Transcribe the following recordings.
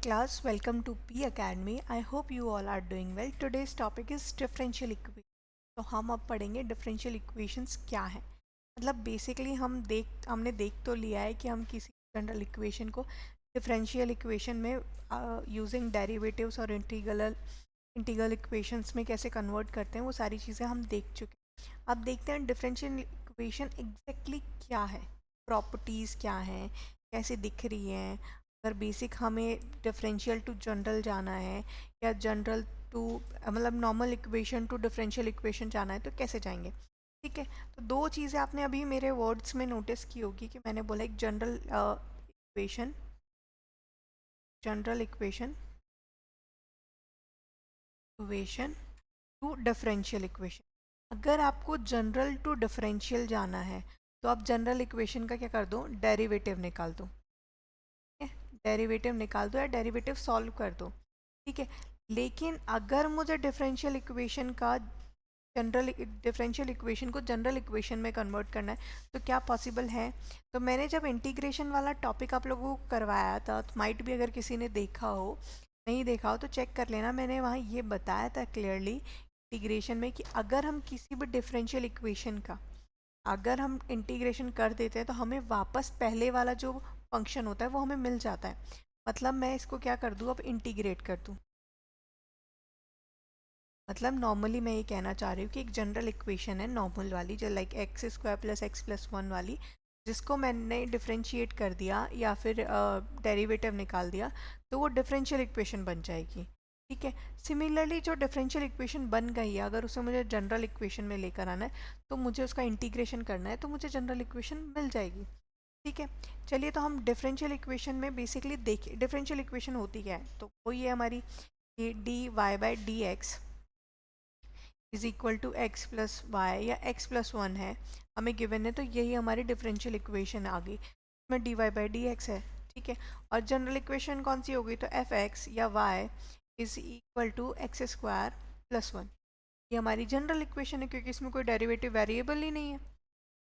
class, welcome to P Academy. I hope you all are doing well. Today's topic is differential equation. तो हम अब पढ़ेंगे differential equations क्या है। मतलब बेसिकली हमने देख तो लिया है कि हम किसी जनरल इक्वेशन को डिफरेंशियल इक्वेशन में यूजिंग डेरिवेटिव्स और इंटीग्रल इक्वेशंस में कैसे कन्वर्ट करते हैं, वो सारी चीज़ें हम देख चुके हैं। अब देखते हैं डिफरेंशियल इक्वेशन एग्जैक्टली क्या है, प्रॉपर्टीज़ क्या हैं, कैसे दिख रही हैं। अगर बेसिक हमें डिफरेंशियल टू जनरल जाना है या जनरल टू मतलब normal equation two differential equation जाना है तो कैसे जाएंगे। ठीक है, तो दो चीज़ें आपने अभी मेरे वर्ड्स में नोटिस की होगी कि मैंने बोला एक general equation two differential equation. अगर आपको जनरल टू डिफरेंशियल जाना है तो आप जनरल इक्वेशन का क्या कर दो, डेरिवेटिव निकाल दो। डेरिवेटिव निकाल दो या डेरिवेटिव सॉल्व कर दो। ठीक है, लेकिन अगर मुझे डिफरेंशियल इक्वेशन को जनरल इक्वेशन में कन्वर्ट करना है तो क्या पॉसिबल है। तो मैंने जब इंटीग्रेशन वाला टॉपिक आप लोगों को करवाया था तो माइट भी अगर किसी ने देखा हो, नहीं देखा हो तो चेक कर लेना। मैंने वहाँ ये बताया था क्लियरली इंटीग्रेशन में कि अगर हम किसी भी डिफरेंशियल इक्वेशन का अगर हम इंटीग्रेशन कर देते हैं तो हमें वापस पहले वाला जो फंक्शन होता है वो हमें मिल जाता है। मतलब मैं इसको क्या कर दूँ, अब इंटीग्रेट कर दूँ। मतलब नॉर्मली मैं ये कहना चाह रही हूँ कि एक जनरल इक्वेशन है नॉर्मल वाली, जो like x square plus x plus one वाली, जिसको मैंने डिफरेंशिएट कर दिया या फिर डेरिवेटिव निकाल दिया तो वो डिफरेंशियल इक्वेशन बन जाएगी। ठीक है, सिमिलरली जो डिफरेंशियल इक्वेशन बन गई है अगर उसे मुझे जनरल इक्वेशन में लेकर आना है तो मुझे उसका इंटीग्रेशन करना है तो मुझे जनरल इक्वेशन मिल जाएगी। ठीक है, चलिए तो हम डिफरेंशियल इक्वेशन में बेसिकली देखिए डिफरेंशियल इक्वेशन होती क्या है। तो वो ये हमारी ये d Y by D x is equal to x plus y या एक्स प्लस वन है, हमें गिवन है तो यही हमारी डिफरेंशियल इक्वेशन आ गई। इसमें d Y by D x है। ठीक है, और जनरल इक्वेशन कौन सी होगी, तो एफ एक्स या y is equal to x square plus one. ये हमारी जनरल इक्वेशन है क्योंकि इसमें कोई डेरिवेटिव वेरिएबल ही नहीं है।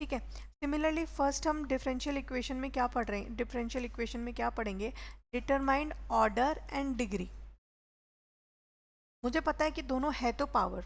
ठीक है, सिमिलरली फर्स्ट हम डिफरेंशियल इक्वेशन में क्या पढ़ रहे हैं, डिफरेंशियल इक्वेशन में क्या पढ़ेंगे, डिटरमाइंड ऑर्डर एंड डिग्री। मुझे पता है कि दोनों है तो पावर,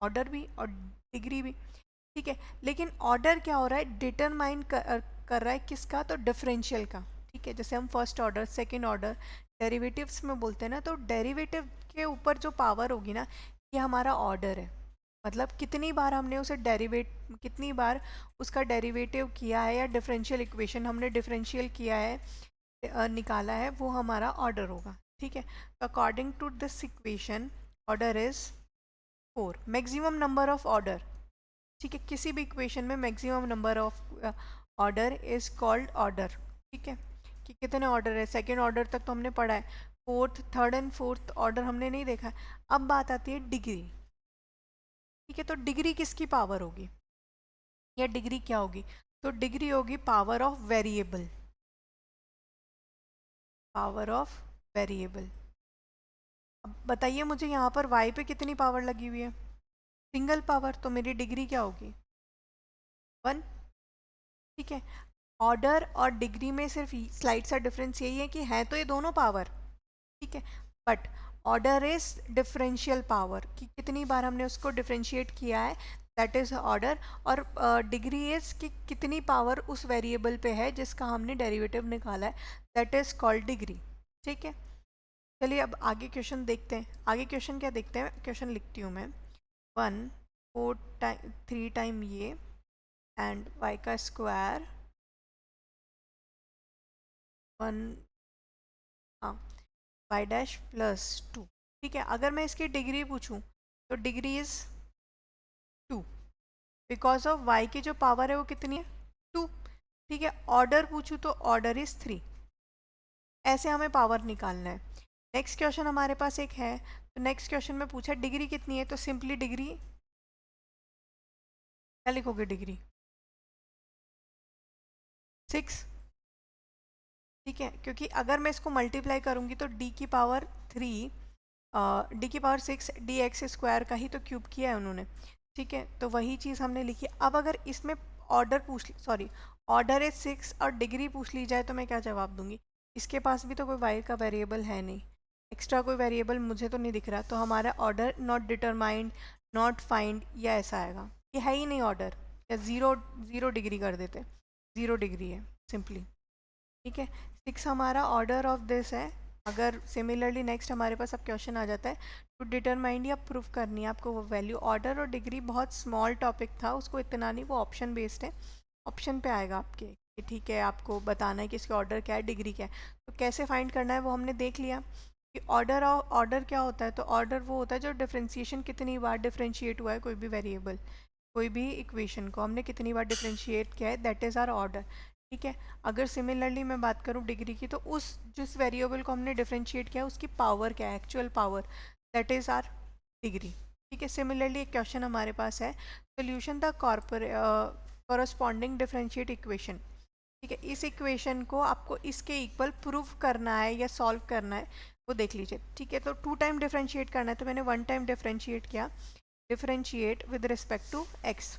ऑर्डर भी और डिग्री भी। ठीक है, लेकिन ऑर्डर क्या हो रहा है, डिटरमाइन कर रहा है किसका, तो डिफरेंशियल का। ठीक है, जैसे हम first order second order derivatives में बोलते हैं ना, तो डेरिवेटिव के ऊपर जो पावर होगी ना, ये हमारा ऑर्डर है। मतलब कितनी बार हमने उसे कितनी बार उसका डेरिवेटिव किया है या डिफरेंशियल इक्वेशन हमने डिफरेंशियल किया है निकाला है, वो हमारा ऑर्डर होगा। ठीक है, तो according to this equation order is 4, maximum number of order. ठीक है, किसी भी इक्वेशन में maximum number of order is called order. ठीक है, कि कितने ऑर्डर है, सेकेंड ऑर्डर तक तो हमने पढ़ा है, fourth third and fourth order हमने नहीं देखा है। अब बात आती है डिग्री। ठीक है, तो डिग्री किसकी पावर होगी या डिग्री क्या होगी, तो डिग्री होगी power of variable. Power of variable. अब बताइए मुझे यहाँ पर y पे कितनी पावर लगी हुई है, सिंगल पावर, तो मेरी डिग्री क्या होगी, 1। ठीक है, ऑर्डर और डिग्री में सिर्फ स्लाइड सा डिफरेंस यही है कि है तो ये दोनों पावर। ठीक है, but order is differential power, कि कितनी बार हमने उसको डिफरेंशिएट किया है, दैट इज ऑर्डर। और डिग्री इज कि कितनी पावर उस वेरिएबल पे है जिसका हमने डेरिवेटिव निकाला है, दैट इज कॉल्ड डिग्री। ठीक है, चलिए अब आगे क्वेश्चन देखते हैं। आगे क्वेश्चन क्या देखते हैं, क्वेश्चन लिखती हूँ मैं, 1 4 टाइम 3 टाइम ये एंड y का स्क्वायर 1 हाँ y डैश प्लस 2। ठीक है, अगर मैं इसकी डिग्री पूछूं तो degree is 2, because of y की जो पावर है वो कितनी है, 2। ठीक है, ऑर्डर पूछूं तो ऑर्डर इज 3। ऐसे हमें पावर निकालना है। नेक्स्ट क्वेश्चन हमारे पास एक है, तो नेक्स्ट क्वेश्चन में पूछा डिग्री कितनी है, तो सिंपली डिग्री क्या लिखोगे, डिग्री 6। ठीक है, क्योंकि अगर मैं इसको मल्टीप्लाई करूंगी तो d की पावर 3 डी की पावर 6 डी एक्स स्क्वायर का ही तो क्यूब किया है उन्होंने। ठीक है, तो वही चीज़ हमने लिखी। अब अगर इसमें ऑर्डर इज 6 और डिग्री पूछ ली जाए तो मैं क्या जवाब दूंगी, इसके पास भी तो कोई वाई का वेरिएबल है नहीं, एक्स्ट्रा कोई वेरिएबल मुझे तो नहीं दिख रहा, तो हमारा order not determined, not find या ऐसा आएगा, ये है ही नहीं ऑर्डर, या ज़ीरो, 0 डिग्री कर देते, 0 डिग्री है सिंपली। ठीक है, 6 हमारा ऑर्डर ऑफ दिस है। अगर सिमिलरली नेक्स्ट हमारे पास अब क्वेश्चन आ जाता है टू डिटरमाइन या प्रूफ करनी है आपको वो वैल्यू। ऑर्डर और डिग्री बहुत स्मॉल टॉपिक था, उसको इतना नहीं, वो ऑप्शन बेस्ड है, ऑप्शन पे आएगा आपके कि ठीक है आपको बताना है कि इसके ऑर्डर क्या है, डिग्री क्या है। तो कैसे फाइंड करना है वो हमने देख लिया कि ऑर्डर, ऑर्डर क्या होता है, तो ऑर्डर वो होता है जो डिफ्रेंशिएशन कितनी बार डिफ्रेंशिएट हुआ है कोई भी वेरिएबल, कोई भी इक्वेशन को हमने कितनी बार डिफ्रेंशिएट किया है, दैट इज़ आर ऑर्डर। ठीक है, अगर सिमिलरली मैं बात करूँ डिग्री की, तो उस जिस वेरिएबल को हमने डिफ्रेंशिएट किया उसकी पावर क्या है, actual power, that is our degree. ठीक है, सिमिलरली एक क्वेश्चन हमारे पास है, solution the corresponding differentiate equation. ठीक है, इस इक्वेशन को आपको इसके इक्वल प्रूव करना है या सॉल्व करना है, वो देख लीजिए। ठीक है, तो 2 टाइम डिफरेंशिएट करना है, तो मैंने 1 टाइम डिफरेंशिएट किया, differentiate with respect to x,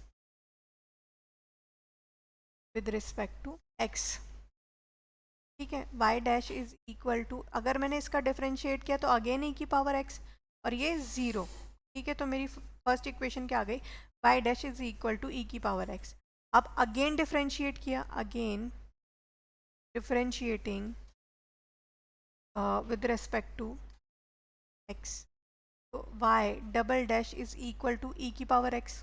with respect to x. ठीक है, y dash is equal to, अगर मैंने इसका डिफरेंशिएट किया तो अगेन e की पावर x, और ये 0। ठीक है, तो मेरी फर्स्ट इक्वेशन क्या आ गई, y dash is equal to e की पावर x। अब अगेन डिफरेंशिएट किया, again differentiating with respect to x, तो y double dash is equal to e की पावर x।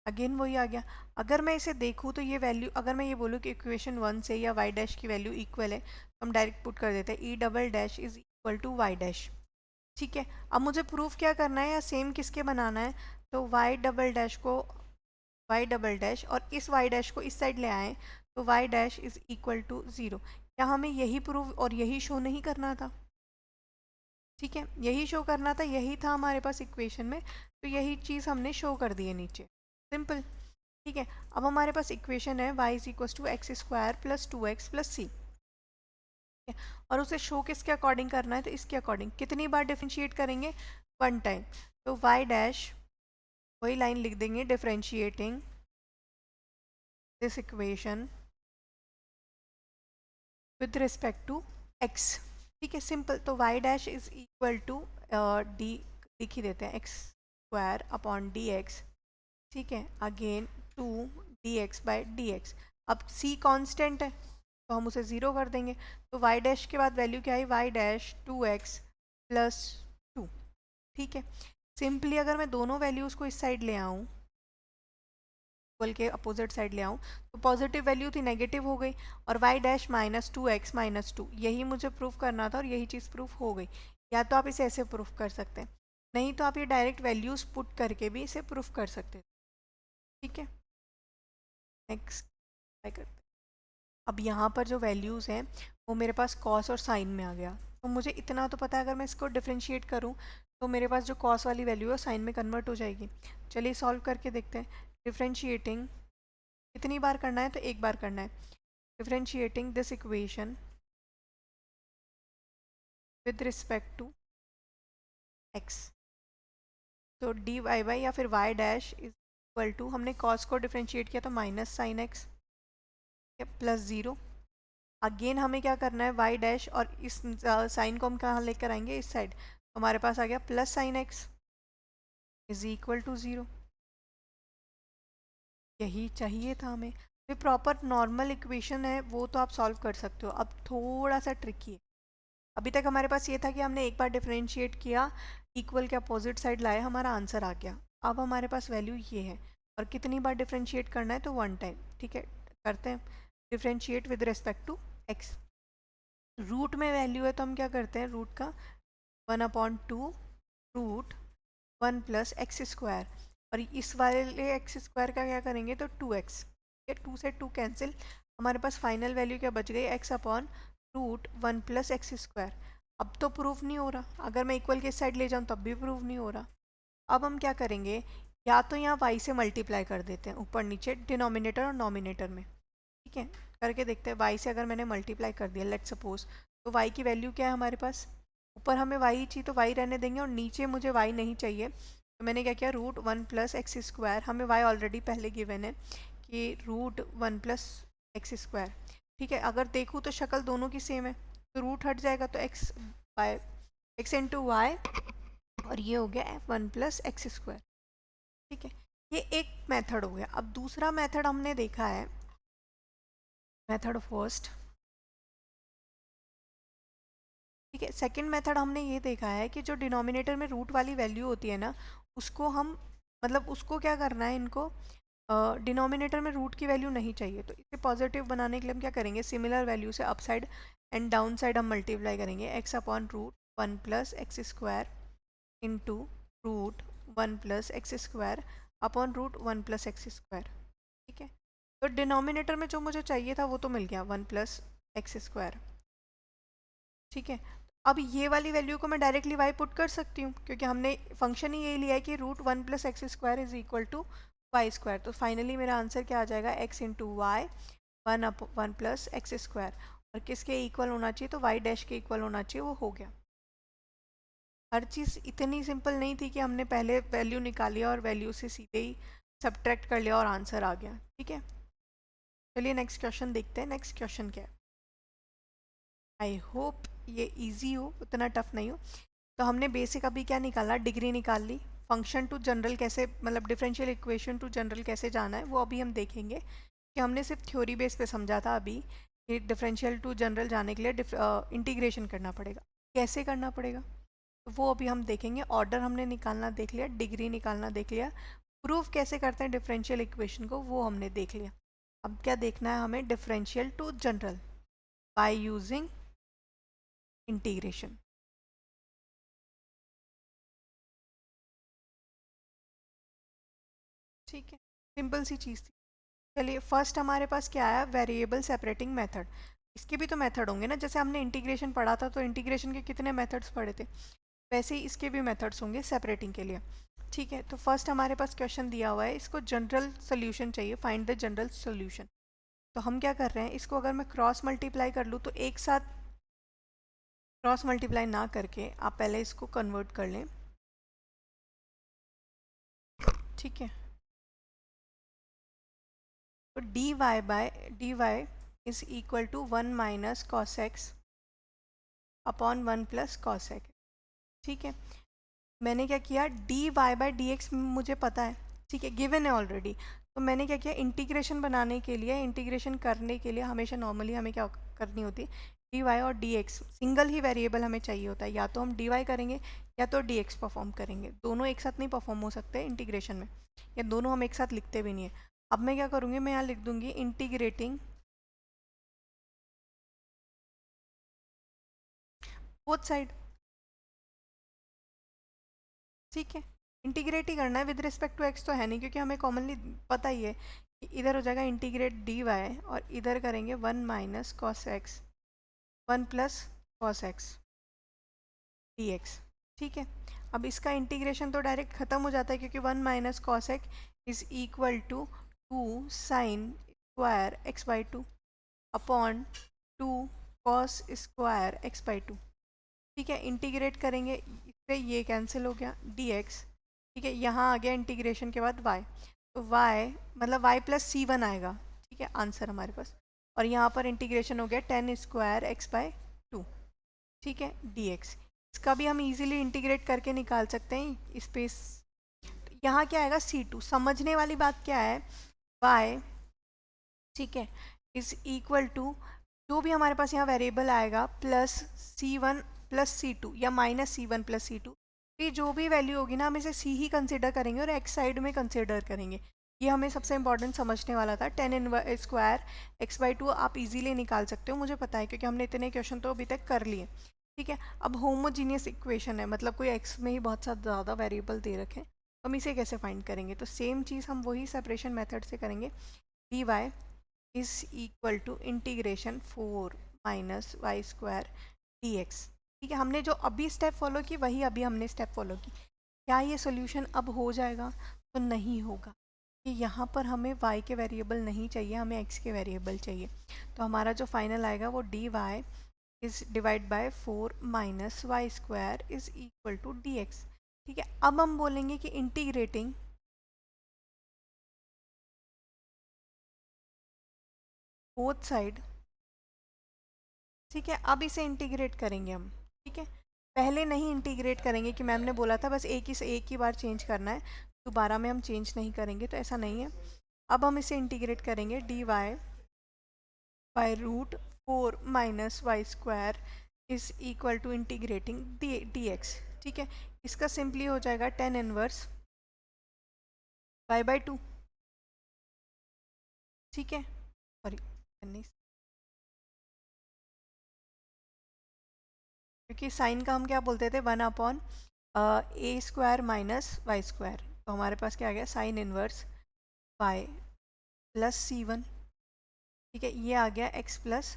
अगेन वही आ गया। अगर मैं इसे देखूँ तो ये वैल्यू, अगर मैं ये बोलूँ कि इक्वेशन 1 से या y डैश की वैल्यू इक्वल है, तो हम डायरेक्ट पुट कर देते हैं e double dash is equal to y dash. ठीक है, अब मुझे प्रूफ क्या करना है या सेम किसके बनाना है, तो y डबल डैश को, y डबल डैश और इस y डैश को इस साइड ले आए, तो y dash is equal to 0। क्या हमें यही प्रूफ और यही शो नहीं करना था? ठीक है, यही शो करना था, यही था हमारे पास इक्वेशन में, तो यही चीज़ हमने शो कर दी है नीचे, सिंपल। ठीक है, अब हमारे पास इक्वेशन है y is equal to x square plus 2x plus C, और उसे शो किसके अकॉर्डिंग करना है, तो इसके अकॉर्डिंग। कितनी बार डिफ्रेंशिएट करेंगे, 1 टाइम, तो y डैश, वही लाइन लिख देंगे, differentiating this equation with respect to x। ठीक है, सिंपल। तो y dash is equal to d, लिख ही देते हैं, x square upon D x. ठीक है, अगेन 2 dx बाई dx। अब c कांस्टेंट है तो हम उसे 0 कर देंगे, तो y डैश के बाद वैल्यू क्या आई, y डैश 2x प्लस 2। ठीक है, सिंपली अगर मैं दोनों वैल्यूज़ को इस साइड ले आऊँ, इक्वल के अपोजिट साइड ले आऊँ, तो पॉजिटिव वैल्यू थी नेगेटिव हो गई, और y dash minus 2x minus 2, यही मुझे प्रूफ करना था और यही चीज़ प्रूफ हो गई। या तो आप इसे ऐसे प्रूफ कर सकते हैं, नहीं तो आप ये डायरेक्ट वैल्यूज़ पुट करके भी इसे प्रूफ कर सकते हैं। ठीक है, नेक्स्ट ट्राई करते हैं। अब यहाँ पर जो वैल्यूज़ हैं वो मेरे पास कॉस और साइन में आ गया, तो मुझे इतना तो पता है अगर मैं इसको डिफरेंशिएट करूँ तो मेरे पास जो कॉस वाली वैल्यू है साइन में कन्वर्ट हो जाएगी। चलिए सॉल्व करके देखते हैं। डिफरेंशिएटिंग कितनी बार करना है, तो एक बार करना है। Differentiating this equation with respect to x, तो डी वाई बाई या फिर y dash is equal to, हमने कॉस को डिफरेंशिएट किया तो minus sine x plus 0। Again हमें क्या करना है, y डैश, और इस साइन को हम कहाँ लेकर आएंगे, इस साइड, तो हमारे पास आ गया plus sine x is equal to 0। यही चाहिए था हमें। तो प्रॉपर नॉर्मल इक्वेशन है वो तो आप सॉल्व कर सकते हो। अब थोड़ा सा ट्रिकी है, अभी तक हमारे पास ये था कि हमने एक बार डिफरेंशिएट किया, इक्वल के अपोजिट साइड लाए, हमारा आंसर आ गया। अब हमारे पास वैल्यू ये है, और कितनी बार डिफरेंशिएट करना है, तो 1 टाइम। ठीक है, करते हैं। Differentiate with respect to x, root में वैल्यू है तो हम क्या करते हैं, रूट का 1/2 रूट 1 प्लस एक्स स्क्वायर, और इस वाले एक्स स्क्वायर का क्या करेंगे, तो 2x। ये 2 से 2 कैंसिल, हमारे पास फाइनल वैल्यू क्या बच गई, x upon root 1 plus x square. अब तो प्रूफ नहीं हो रहा, अगर मैं इक्वल के साइड ले जाऊँ तब भी प्रूफ नहीं हो रहा। अब हम क्या करेंगे, या तो यहाँ y से मल्टीप्लाई कर देते हैं ऊपर नीचे डिनोमिनेटर और नॉमिनेटर में। ठीक है, करके देखते हैं। y से अगर मैंने मल्टीप्लाई कर दिया लेट सपोज, तो y की वैल्यू क्या है हमारे पास, ऊपर हमें y चाहिए तो y रहने देंगे, और नीचे मुझे y नहीं चाहिए, तो मैंने क्या किया, रूट 1 प्लस एक्स स्क्वायर, हमें y ऑलरेडी पहले गिवन है कि रूट 1 प्लस एक्स स्क्वायर। ठीक है, अगर देखूँ तो शक्ल दोनों की सेम है, तो रूट हट जाएगा तो x by x into y, और ये हो गया 1 + x²। ठीक है, ये एक मेथड हो गया। अब दूसरा मेथड हमने देखा है, मेथड फर्स्ट। ठीक है, सेकंड मेथड हमने ये देखा है कि जो डिनोमिनेटर में रूट वाली वैल्यू होती है ना, उसको हम मतलब उसको क्या करना है, इनको डिनोमिनेटर में रूट की वैल्यू नहीं चाहिए, तो इसे पॉजिटिव बनाने के लिए हम क्या करेंगे, सिमिलर वैल्यू से अपसाइड एंड डाउन साइड हम मल्टीप्लाई करेंगे, x upon root 1 + x² into root 1 + x² upon root 1 + x²। ठीक है, तो डिनोमिनेटर में जो मुझे चाहिए था वो तो मिल गया 1 + x²। ठीक है, अब ये वाली वैल्यू को मैं डायरेक्टली y पुट कर सकती हूँ, क्योंकि हमने फंक्शन ही यही लिया है कि root 1 + x² is equal to y²। तो फाइनली मेरा आंसर क्या आ जाएगा, x इंटू वाई 1 + x², और किसके इक्वल होना चाहिए, तो y डैश के इक्वल होना चाहिए, वो हो गया। हर चीज़ इतनी सिंपल नहीं थी कि हमने पहले वैल्यू निकाली और वैल्यू से सीधे ही सब्ट्रैक्ट कर लिया और आंसर आ गया। ठीक है, चलिए नेक्स्ट क्वेश्चन देखते हैं। नेक्स्ट क्वेश्चन क्या है, आई होप ये इजी हो, उतना टफ नहीं हो। तो हमने बेसिक अभी क्या निकाला, डिग्री निकाल ली। फंक्शन टू जनरल कैसे, मतलब डिफरेंशियल इक्वेशन टू जनरल कैसे जाना है वो अभी हम देखेंगे, कि हमने सिर्फ थ्योरी बेस पे समझा था अभी कि डिफरेंशियल टू जनरल जाने के लिए इंटीग्रेशन करना पड़ेगा। कैसे करना पड़ेगा तो वो अभी हम देखेंगे। ऑर्डर हमने निकालना देख लिया, डिग्री निकालना देख लिया, प्रूफ कैसे करते हैं डिफरेंशियल इक्वेशन को वो हमने देख लिया। अब क्या देखना है हमें, differential to general by using integration. ठीक है, सिंपल सी चीज़ थी। चलिए फर्स्ट हमारे पास क्या आया, वेरिएबल सेपरेटिंग मेथड। इसके भी तो मेथड होंगे ना, जैसे हमने इंटीग्रेशन पढ़ा था तो इंटीग्रेशन के कितने मेथड्स पढ़े थे, वैसे ही इसके भी मेथड्स होंगे सेपरेटिंग के लिए। ठीक है, तो फर्स्ट हमारे पास क्वेश्चन दिया हुआ है, इसको जनरल सोल्यूशन चाहिए, फाइंड द जनरल सोल्यूशन। तो हम क्या कर रहे हैं, इसको अगर मैं क्रॉस मल्टीप्लाई कर लूँ तो एक साथ क्रॉस मल्टीप्लाई ना करके आप पहले इसको कन्वर्ट कर लें। ठीक है, तो dy is equal to 1 - cos x upon 1 + cos x। ठीक है, मैंने क्या किया, dy/dx मुझे पता है, ठीक है, गिवन है ऑलरेडी। तो मैंने क्या किया, इंटीग्रेशन बनाने के लिए, इंटीग्रेशन करने के लिए हमेशा नॉर्मली हमें क्या करनी होती है, dy और dx सिंगल ही वेरिएबल हमें चाहिए होता है, या तो हम dy करेंगे या तो dx परफॉर्म करेंगे, दोनों एक साथ नहीं परफॉर्म हो सकते इंटीग्रेशन में, या दोनों हम एक साथ लिखते भी नहीं है। अब मैं क्या करूँगी, मैं यहाँ लिख दूँगी इंटीग्रेटिंग बोथ साइड। ठीक है, इंटीग्रेट ही करना है, विद रिस्पेक्ट टू एक्स तो है नहीं, क्योंकि हमें कॉमनली पता ही है कि इधर हो जाएगा इंटीग्रेट डी वाई, और इधर करेंगे 1 - cos x 1 + cos x dx। ठीक है, अब इसका इंटीग्रेशन तो डायरेक्ट ख़त्म हो जाता है, क्योंकि 1 - cos x is equal to 2 sin square x/2 upon 2 cos square x/2। ठीक है, इंटीग्रेट करेंगे, इससे ये कैंसिल हो गया dx। ठीक है, यहाँ आ गया इंटीग्रेशन के बाद y, तो y मतलब y + c1 आएगा। ठीक है, आंसर हमारे पास, और यहाँ पर इंटीग्रेशन हो गया 10 स्क्वायर x/2। ठीक है, dx, इसका भी हम इजीली इंटीग्रेट करके निकाल सकते हैं स्पेस। यहाँ क्या आएगा, c2। समझने वाली बात क्या है, y, ठीक है, इज इक्वल टू जो भी हमारे पास यहाँ वेरिएबल आएगा प्लस c1 + c2 या -c1 + c2, ये जो भी वैल्यू होगी ना हम इसे c ही कंसिडर करेंगे और x साइड में कंसिडर करेंगे। ये हमें सबसे इंपॉर्टेंट समझने वाला था। 10 स्क्वायर x/2 आप इजीली निकाल सकते हो, मुझे पता है, क्योंकि हमने इतने क्वेश्चन तो अभी तक कर लिए। ठीक है, अब होमोजीनियस इक्वेशन है, मतलब कोई x में ही बहुत सा ज़्यादा वेरिएबल दे रखे हैं, हम इसे कैसे फाइंड करेंगे, तो सेम चीज़ हम वही सेपरेशन मेथड से करेंगे। dy is equal to integration 4 - y² dx। ठीक है, हमने जो अभी स्टेप फॉलो की वही अभी हमने स्टेप फॉलो की। क्या ये सोल्यूशन अब हो जाएगा, तो नहीं होगा, कि यहाँ पर हमें y के वेरिएबल नहीं चाहिए, हमें x के वेरिएबल चाहिए। तो हमारा जो फाइनल आएगा वो dy is divide by 4 - y² is equal to dx। ठीक है, अब हम बोलेंगे कि इंटीग्रेटिंग बोथ साइड ठीक है, अब इसे इंटीग्रेट करेंगे हम। ठीक है, पहले नहीं इंटीग्रेट करेंगे कि मैम ने बोला था बस एक ही बार चेंज करना है, दोबारा में हम चेंज नहीं करेंगे, तो ऐसा नहीं है। अब हम इसे इंटीग्रेट करेंगे, D Y by root 4 minus Y square is equal to integrating d x. ठीक है, इसका सिंपली हो जाएगा टेन इनवर्स y बाई 2। ठीक है, सॉरी, क्योंकि साइन का हम क्या बोलते थे, 1 अपॉन ए स्क्वायर माइनस वाई स्क्वायर, तो हमारे पास क्या आ गया, sine inverse Y plus C1। ठीक है, ये आ गया x प्लस।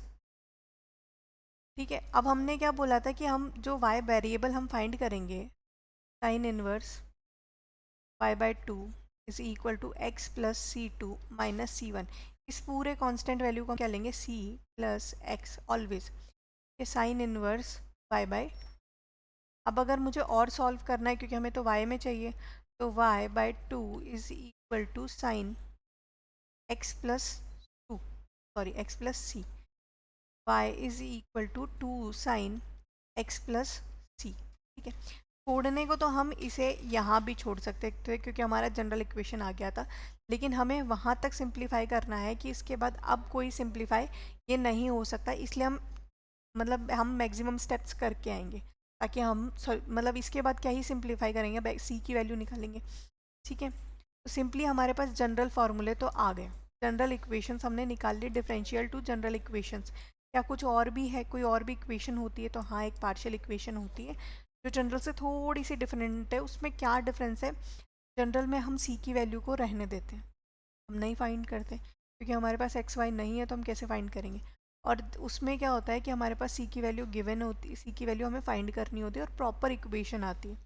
ठीक है, अब हमने क्या बोला था कि हम जो y वेरिएबल हम फाइंड करेंगे, sine inverse y by 2 is equal to x plus C2 minus C1। इस पूरे कांस्टेंट वैल्यू को क्या लेंगे, c प्लस x ऑलवेज, ये साइन इनवर्स y बाई। अब अगर मुझे और सॉल्व करना है, क्योंकि हमें तो y में चाहिए, तो y by 2 is equal to sine x plus 2, sorry x plus C, y is equal to 2 sine x plus सी। ठीक है, छोड़ने को तो हम इसे यहाँ भी छोड़ सकते थे क्योंकि हमारा जनरल इक्वेशन आ गया था, लेकिन हमें वहाँ तक सिंप्लीफाई करना है कि इसके बाद अब कोई सिंप्लीफाई ये नहीं हो सकता, इसलिए हम मतलब हम मैक्सिमम स्टेप्स करके आएंगे, ताकि हम मतलब इसके बाद क्या ही सिंप्लीफाई करेंगे, सी की वैल्यू निकालेंगे। ठीक है, तो सिंपली हमारे पास जनरल फार्मूले तो आ गए, जनरल इक्वेशंस हमने निकाल ली, डिफरेंशियल टू जनरल इक्वेशंस। क्या कुछ और भी है, कोई और भी इक्वेशन होती है, तो हाँ, एक पार्शियल इक्वेशन होती है जो जनरल से थोड़ी सी डिफरेंट है। उसमें क्या डिफरेंस है, जनरल में हम सी की वैल्यू को रहने देते हैं, हम नहीं फाइंड करते, क्योंकि हमारे पास एक्स वाई नहीं है, तो हम कैसे फाइंड करेंगे। और उसमें क्या होता है कि हमारे पास सी की वैल्यू गिवन होती है, सी की वैल्यू हमें फाइंड करनी होती है और प्रॉपर इक्वेशन आती है।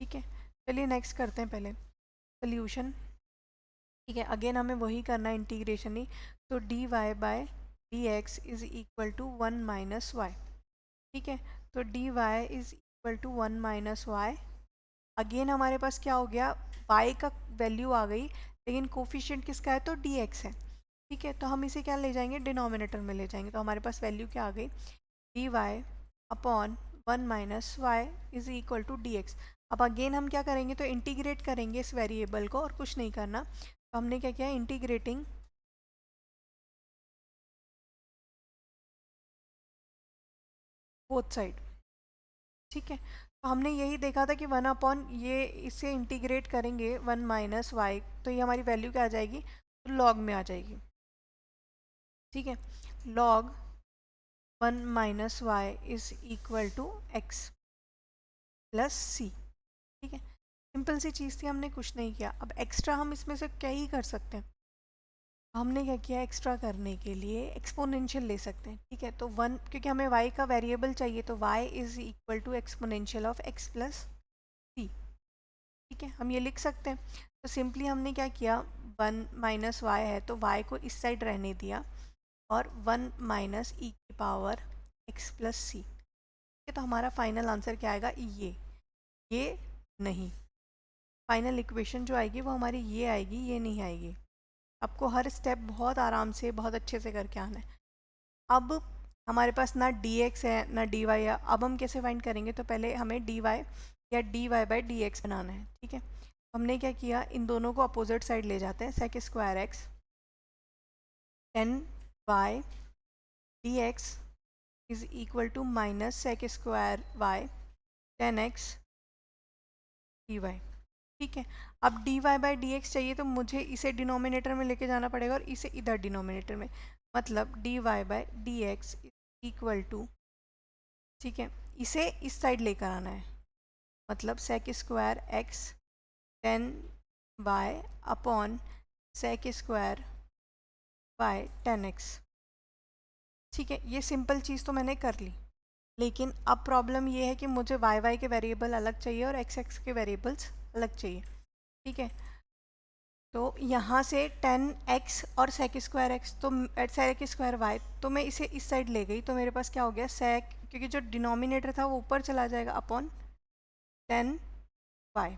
ठीक है, चलिए नेक्स्ट करते हैं पहले सोल्यूशन। ठीक है, अगेन हमें वही करना है, इंटीग्रेशन ही, तो D y by d x is equal to 1 minus y. ठीक है, तो D y is equal to 1 minus y. Again हमारे पास क्या हो गया, y का वैल्यू आ गई, लेकिन कोफिशिएंट किसका है, तो dx है। ठीक है, तो हम इसे क्या ले जाएंगे, डिनोमिनेटर में ले जाएंगे, तो हमारे पास वैल्यू क्या आ गई, d y upon 1 minus Y is equal to d x. अब अगेन हम क्या करेंगे, तो इंटीग्रेट करेंगे इस वेरिएबल को, और कुछ नहीं करना। तो हमने क्या किया, इंटीग्रेटिंग बोथ साइड। ठीक है, तो हमने यही देखा था कि 1 अपॉन ये, इसे इंटीग्रेट करेंगे 1 माइनस वाई, तो ये हमारी वैल्यू क्या आ जाएगी, तो लॉग में आ जाएगी। ठीक है, log 1 minus Y is equal to x plus सी। ठीक है, सिंपल सी चीज़ थी, हमने कुछ नहीं किया। अब एक्स्ट्रा हम इसमें से क्या ही कर सकते हैं, हमने क्या किया, एक्स्ट्रा करने के लिए एक्सपोनेंशियल ले सकते हैं। ठीक है, तो 1, क्योंकि हमें y का वेरिएबल चाहिए, तो y is equal to exponential of x plus सी। ठीक है, हम ये लिख सकते हैं। तो सिंपली हमने क्या किया, 1 माइनस वाई है, तो y को इस साइड रहने दिया, और 1 माइनस ई की पावर x प्लस सी। तो हमारा फाइनल आंसर क्या आएगा, ये नहीं, फाइनल इक्वेशन जो आएगी वो हमारी ये आएगी, ये नहीं आएगी। आपको हर स्टेप बहुत आराम से, बहुत अच्छे से करके आना है। अब हमारे पास ना dx है ना dy है, अब हम कैसे फाइंड करेंगे, तो पहले हमें dy या dy बाई dx बनाना है। ठीक है, हमने क्या किया, इन दोनों को अपोजिट साइड ले जाते हैं, sec square x 10 y dx is equal to minus sec square y 10x dy। ठीक है, अब dy बाई dx चाहिए, तो मुझे इसे डिनोमिनेटर में लेके जाना पड़ेगा और इसे इधर डिनोमिनेटर में, मतलब dy by dx equal to, ठीक है, इसे इस साइड लेकर आना है, मतलब sec square x 10 y upon sec square y 10x। ठीक है, ये सिंपल चीज़ तो मैंने कर ली, लेकिन अब प्रॉब्लम ये है कि मुझे y के वेरिएबल अलग चाहिए और x के वेरिएबल्स अलग चाहिए। ठीक है, तो यहाँ से 10x और sec स्क्वायर x, तो sec स्क्वायर y, तो मैं इसे इस साइड ले गई, तो मेरे पास क्या हो गया, sec, क्योंकि जो डिनोमिनेटर था वो ऊपर चला जाएगा, upon 10y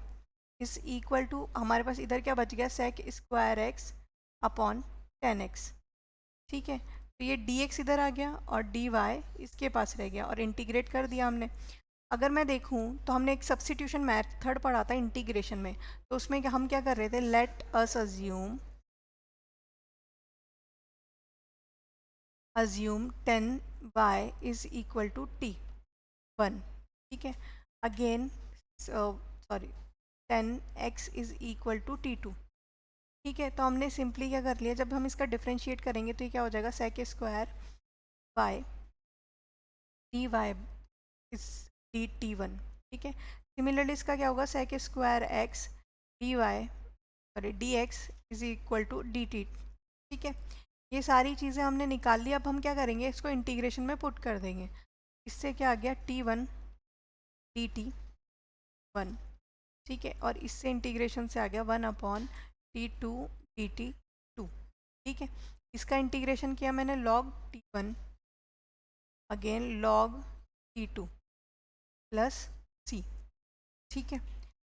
is equal to, हमारे पास इधर क्या बच गया, sec square x upon 10x। ठीक है, तो ये dx इधर आ गया और dy इसके पास रह गया और इंटीग्रेट कर दिया हमने। अगर मैं देखूं तो हमने एक सब्स्टिट्यूशन मेथड पढ़ा था इंटीग्रेशन में, तो उसमें हम क्या कर रहे थे, let us assume 10y is equal to t1, ठीक है। Again sorry 10x is equal to t2, ठीक है। तो हमने सिंपली क्या कर लिया, जब हम इसका डिफरेंशिएट करेंगे तो ये क्या हो जाएगा, sec square y dy is dt1, ठीक है। सिमिलरली इसका क्या होगा, sec square x dy sorry dx is equal to dt, ठीक है। ये सारी चीज़ें हमने निकाल ली। अब हम क्या करेंगे, इसको इंटीग्रेशन में पुट कर देंगे। इससे क्या आ गया, t1 dt1, ठीक है। और इससे इंटीग्रेशन से आ गया 1/t2 dt2, ठीक है। इसका इंटीग्रेशन किया मैंने log t1 again log t2 plus c, ठीक है।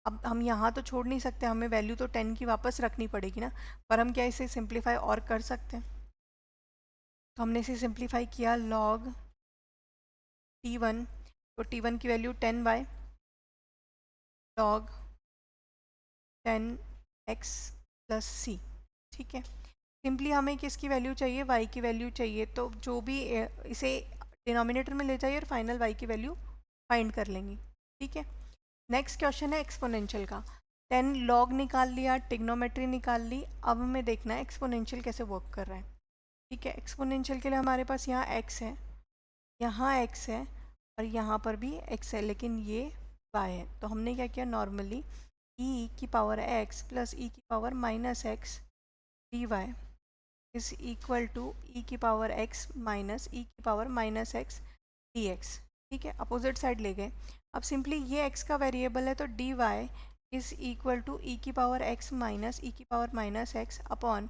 अब हम यहाँ तो छोड़ नहीं सकते, हमें वैल्यू तो 10 की वापस रखनी पड़ेगी ना, पर हम क्या इसे सिंप्लीफाई और कर सकते हैं। तो हमने इसे सिंप्लीफाई किया log t1, तो t1 की value 10y log 10x plus c, ठीक है। सिंपली हमें किसकी वैल्यू चाहिए, y की वैल्यू चाहिए, तो जो भी इसे डिनोमिनेटर में ले जाइए और फाइनल y की वैल्यू फाइंड कर लेंगे, ठीक है। नेक्स्ट क्वेश्चन है एक्सपोनेंशियल का। 10 log निकाल लिया, टिग्नोमेट्री निकाल ली, अब हमें देखना है एक्सपोनेंशियल कैसे वर्क कर रहा है, ठीक है। एक्सपोनेंशियल के लिए हमारे पास यहाँ x है, यहाँ x है और यहाँ पर भी x है, लेकिन ये y है। तो हमने क्या किया, नॉर्मली e की पावर x प्लस e की power minus x dy is equal to e की पावर x माइनस e की पावर माइनस x dx, ठीक है। अपोजिट साइड ले गए। अब सिंपली ये x का वेरिएबल है, तो dy is equal to e की पावर x माइनस e की power minus x upon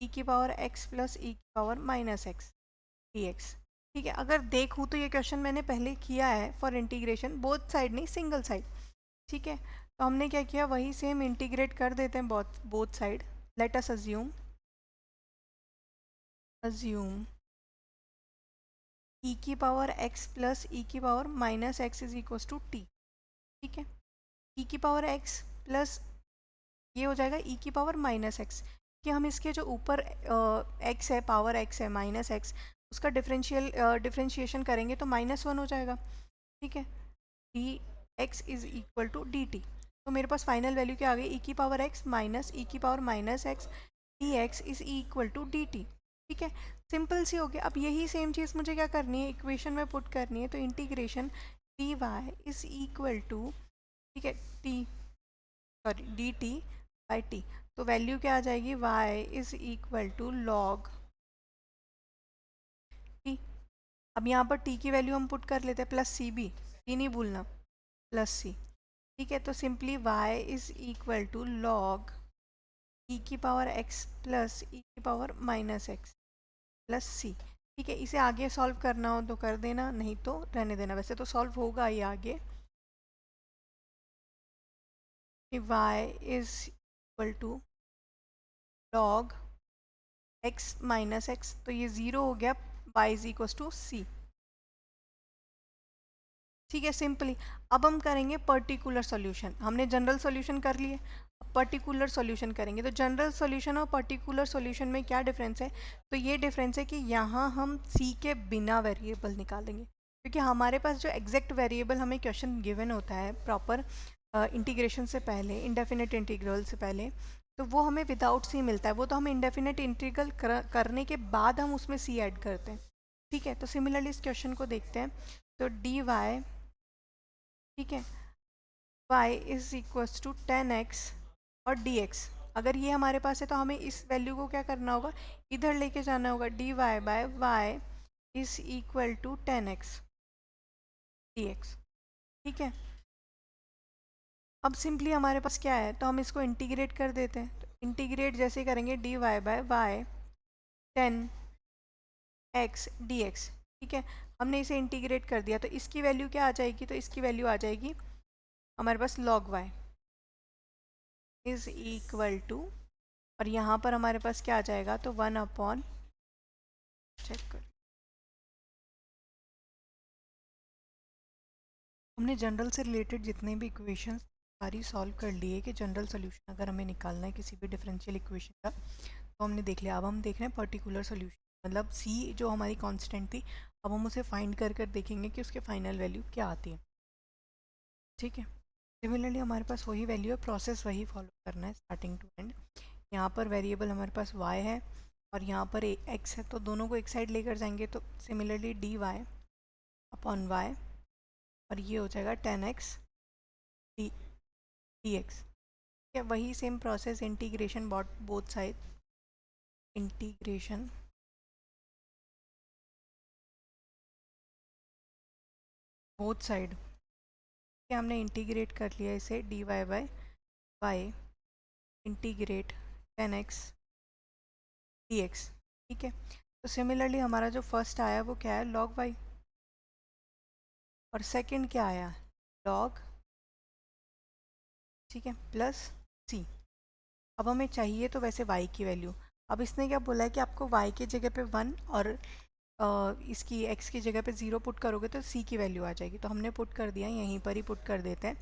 e की पावर x प्लस e की पावर माइनस x dx, ठीक है। अगर देखूँ तो ये क्वेश्चन मैंने पहले किया है फॉर इंटीग्रेशन, बोथ साइड नहीं, सिंगल साइड, ठीक है। तो हमने क्या किया, वही सेम इंटीग्रेट कर देते हैं both side. Let us assume e की पावर x प्लस e की power minus x is equal to t, ठीक है। e की पावर x प्लस ये हो जाएगा e की पावर माइनस x, कि हम इसके जो ऊपर x है, पावर x है माइनस x, उसका डिफरेंशिएशन करेंगे तो -1 हो जाएगा, ठीक है। D x is equal to d t, तो मेरे पास फाइनल वैल्यू क्या आ गई, e की पावर x माइनस e की power minus x d x is equal to d t, ठीक है। सिंपल सी हो गया। अब यही सेम चीज़ मुझे क्या करनी है, इक्वेशन में पुट करनी है, तो integration d y is equal to, ठीक है, t sorry d t by t, तो वैल्यू क्या आ जाएगी, y is equal to log t. अब यहाँ पर t की वैल्यू हम पुट कर लेते हैं, प्लस सी भी, टी नहीं भूलना, प्लस सी, ठीक है। तो simply y is equal to log e की पावर x प्लस e की पावर माइनस x प्लस सी, ठीक है। इसे आगे सॉल्व करना हो तो कर देना, नहीं तो रहने देना। वैसे तो सॉल्व होगा ये आगे, y is equal to log x minus x, तो ये ज़ीरो हो गया, y is equal to c, ठीक है। सिंपली अब हम करेंगे पर्टिकुलर सॉल्यूशन। हमने जनरल सॉल्यूशन कर लिए, पर्टिकुलर सॉल्यूशन करेंगे। तो जनरल सॉल्यूशन और पर्टिकुलर सॉल्यूशन में क्या डिफरेंस है, तो ये डिफरेंस है कि यहाँ हम c के बिना वेरिएबल निकालेंगे, क्योंकि हमारे पास जो एग्जैक्ट वेरिएबल हमें क्वेश्चन गिवन होता है प्रॉपर इंटीग्रेशन से पहले, इंडेफिनेट इंटीग्रल से पहले, तो वो हमें विदाउट सी मिलता है। वो तो हम इंडेफिनेट इंटीग्रल करने के बाद हम उसमें सी ऐड करते हैं, ठीक है। तो सिमिलरली इस क्वेश्चन को देखते हैं। तो डी वाई, ठीक है, y is equal to 10x और dx, अगर ये हमारे पास है तो हमें इस वैल्यू को क्या करना होगा, इधर लेके जाना होगा, dy by y is equal to 10x dx, ठीक है। अब सिंपली हमारे पास क्या है, तो हम इसको इंटीग्रेट कर देते हैं। तो इंटीग्रेट जैसे करेंगे, dy by y 10x dx, ठीक है। हमने इसे इंटीग्रेट कर दिया, तो इसकी वैल्यू क्या आ जाएगी, तो इसकी वैल्यू आ जाएगी हमारे पास log y is equal to, और यहाँ पर हमारे पास क्या आ जाएगा, तो 1/10 चेक कर, हमने जनरल से रिलेटेड जितने भी इक्वेशंस सारी सॉल्व कर लिए कि जनरल सोल्यूशन अगर हमें निकालना है किसी भी डिफरेंशियल इक्वेशन का तो हमने देख लिया। अब हम देख रहे हैं पर्टिकुलर सोल्यूशन, मतलब सी जो हमारी कांस्टेंट थी अब हम उसे फाइंड कर कर देखेंगे कि उसके फाइनल वैल्यू क्या आती है। ठीक है, सिमिलरली हमारे पास वही वैल्यू है, प्रोसेस वही फॉलो करना है स्टार्टिंग टू एंड। यहाँ पर वेरिएबल हमारे पास y है और यहाँ पर x है, तो दोनों को एक साइड लेकर जाएंगे तो सिमिलरली dy अपॉन y और ये हो जाएगा 10x dx। क्या वही same process, integration both side, integration both side. क्या हमने इंटीग्रेट कर लिया इसे dy by y integrate 10x dx। ठीक है, तो सिमिलरली हमारा जो फर्स्ट आया वो क्या है, log y, और सेकंड क्या आया, log, ठीक है, प्लस c। अब हमें चाहिए तो वैसे y की वैल्यू। अब इसने क्या बोला है कि आपको y की जगह पे 1 और इसकी x की जगह पे 0 पुट करोगे तो c की वैल्यू आ जाएगी, तो हमने पुट कर दिया, यहीं पर ही पुट कर देते हैं।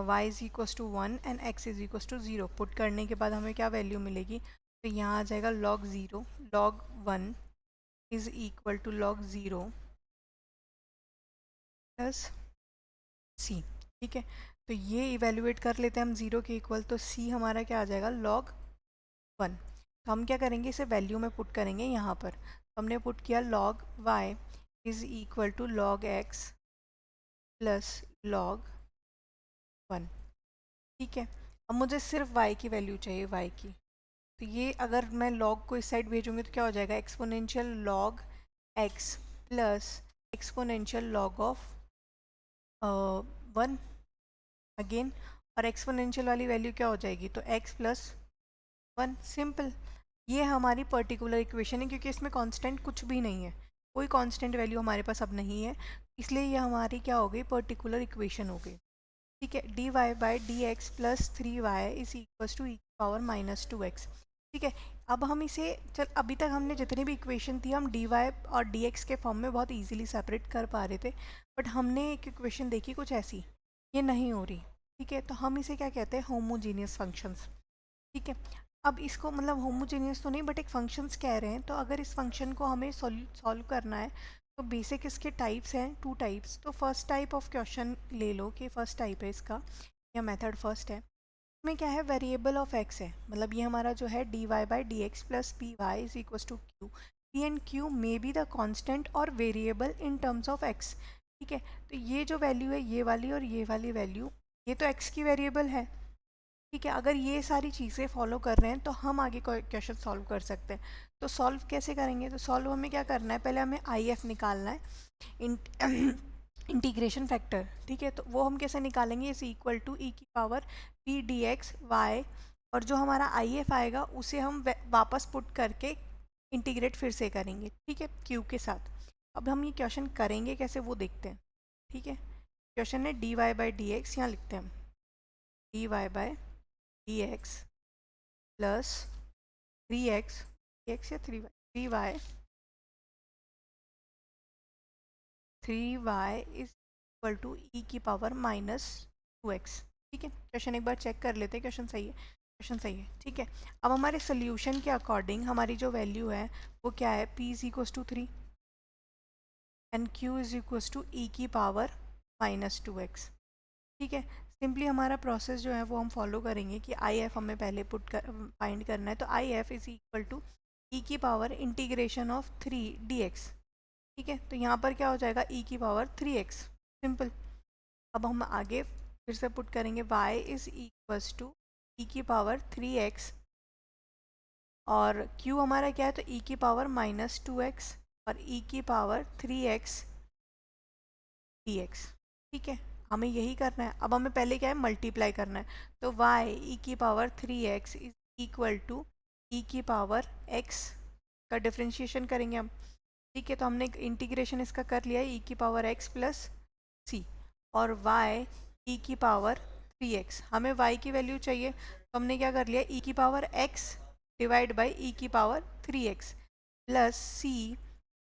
y is equals to 1 and x is equals to 0। Put करने के बाद हमें क्या वैल्यू मिलेगी, तो यहाँ आ जाएगा log 0, log 1 is equal to log 0 plus c। ठीक है, तो ये इवेल्युएट कर लेते हैं हम 0 के इक्वल, तो c हमारा क्या आ जाएगा, log 1। तो हम क्या करेंगे, इसे वैल्यू में पुट करेंगे यहाँ पर। तो हमने पुट किया log y is equal to log x plus log 1। ठीक है, अब मुझे सिर्फ y की वैल्यू चाहिए, y की। तो ये अगर मैं log को इस साइड भेजूंगी तो क्या हो जाएगा, exponential log x plus exponential log of 1 again, और एक्सपोनेंशियल वाली वैल्यू क्या हो जाएगी, तो x प्लस 1। सिंपल, ये हमारी पर्टिकुलर इक्वेशन है, क्योंकि इसमें कांस्टेंट कुछ भी नहीं है, कोई कांस्टेंट वैल्यू हमारे पास अब नहीं है, इसलिए ये हमारी क्या हो गई, पर्टिकुलर इक्वेशन हो गई। ठीक है, dy by D x plus 3y is equal to e power minus 2x। ठीक है, अब हम इसे चल, अभी तक हमने जितनी भी इक्वेशन थी हम dy और dx के फॉर्म में बहुत इजीली सेपरेट कर पा रहे थे, बट हमने एक इक्वेशन देखी कुछ ऐसी, ये नहीं हो रही। ठीक है, तो हम इसे क्या कहते हैं, होमोजीनियस फंक्शंस। ठीक है, अब इसको मतलब होमोजेनियस तो नहीं बट एक फंक्शंस कह रहे हैं, तो अगर इस फंक्शन को हमें सॉल्व करना है तो बेसिक इसके टाइप्स हैं, 2 टाइप्स। तो फर्स्ट टाइप ऑफ क्वेश्चन ले लो कि फर्स्ट टाइप है इसका, या मेथड फर्स्ट है। इसमें क्या है, वेरिएबल ऑफ एक्स है, मतलब ये हमारा जो है D Y by D x plus P Y is equal to Q. P and Q may be the constant और variable in terms of x. ठीक है, तो ये जो वैल्यू है ये वाली और ये वाली वैल्यू, ये तो एक्स की वेरिएबल है। ठीक है, अगर ये सारी चीज़ें फॉलो कर रहे हैं तो हम आगे क्वेश्चन सॉल्व कर सकते हैं। तो सॉल्व कैसे करेंगे, तो सॉल्व हमें क्या करना है, पहले हमें आई एफ निकालना है, इंटीग्रेशन फैक्टर। ठीक है, तो वो हम कैसे निकालेंगे, इस इक्वल टू ई की power p d x y, और जो हमारा आई एफ आएगा उसे हम वापस पुट करके इंटीग्रेट फिर से करेंगे। ठीक है, क्यू के साथ। अब हम ये क्वेश्चन करेंगे कैसे वो देखते हैं। ठीक है, क्वेश्चन है D Y by D x, यहाँ लिखते हैं हम d Y by D x plus 3x, x या 3y इज इक्वल टू ई की पावर माइनस 2x। ठीक है, क्वेश्चन एक बार चेक कर लेते हैं, क्वेश्चन सही है, क्वेश्चन सही है। ठीक है, अब हमारे सोल्यूशन के अकॉर्डिंग हमारी जो वैल्यू है वो क्या है, p is equal to 3 and q is equal to ई की पावर माइनस 2x। ठीक है, सिंपली हमारा प्रोसेस जो है वो हम फॉलो करेंगे कि आई एफ हमें पहले पुट कर फाइंड करना है, तो I F is equal to ई की power integration of 3 D x. ठीक है, तो यहाँ पर क्या हो जाएगा, ई की पावर 3x। सिंपल, अब हम आगे फिर से पुट करेंगे y इज इक्वल टू ई की पावर 3x, और q हमारा क्या है, तो ई की पावर माइनस 2x और ई की पावर 3x dx। ठीक है, हमें यही करना है। अब हमें पहले क्या है, मल्टीप्लाई करना है, तो y ई की power 3x is equal to ई की पावर x का डिफ्रेंशिएशन करेंगे हम। ठीक है, तो हमने इंटीग्रेशन इसका कर लिया है, ई की पावर x प्लस सी, और y ई की पावर 3x। हमें y की वैल्यू चाहिए, तो हमने क्या कर लिया, ई की power x divide by E की पावर 3x प्लस सी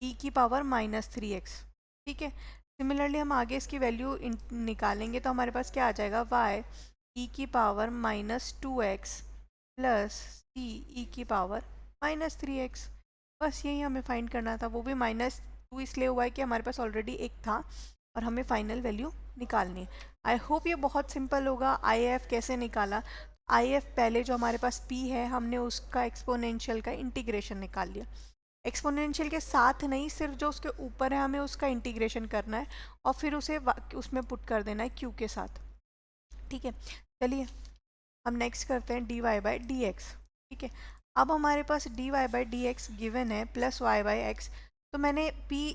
ई की पावर -3x। ठीक है, सिमिलरली हम आगे इसकी वैल्यू निकालेंगे तो हमारे पास क्या आ जाएगा, y ई की पावर -2x प्लस सी ई की पावर -3x। बस यही हमें फाइंड करना था, वो भी -2 इसलिए हुआ है कि हमारे पास ऑलरेडी एक था और हमें फाइनल वैल्यू निकालनी है। आई होप ये बहुत सिंपल होगा। आई एफ कैसे निकाला, आई एफ पहले जो हमारे पास p है हमने उसका एक्सपोनेंशियल का इंटीग्रेशन निकाल लिया। एक्सपोनेंशियल के साथ नहीं, सिर्फ जो उसके ऊपर है हमें उसका इंटीग्रेशन करना है और फिर उसे उसमें पुट कर देना है q के साथ। ठीक है, चलिए हम नेक्स्ट करते हैं dy बाई डी एक्स। ठीक है, अब हमारे पास dy by D x given है प्लस y बाई एक्स। तो मैंने p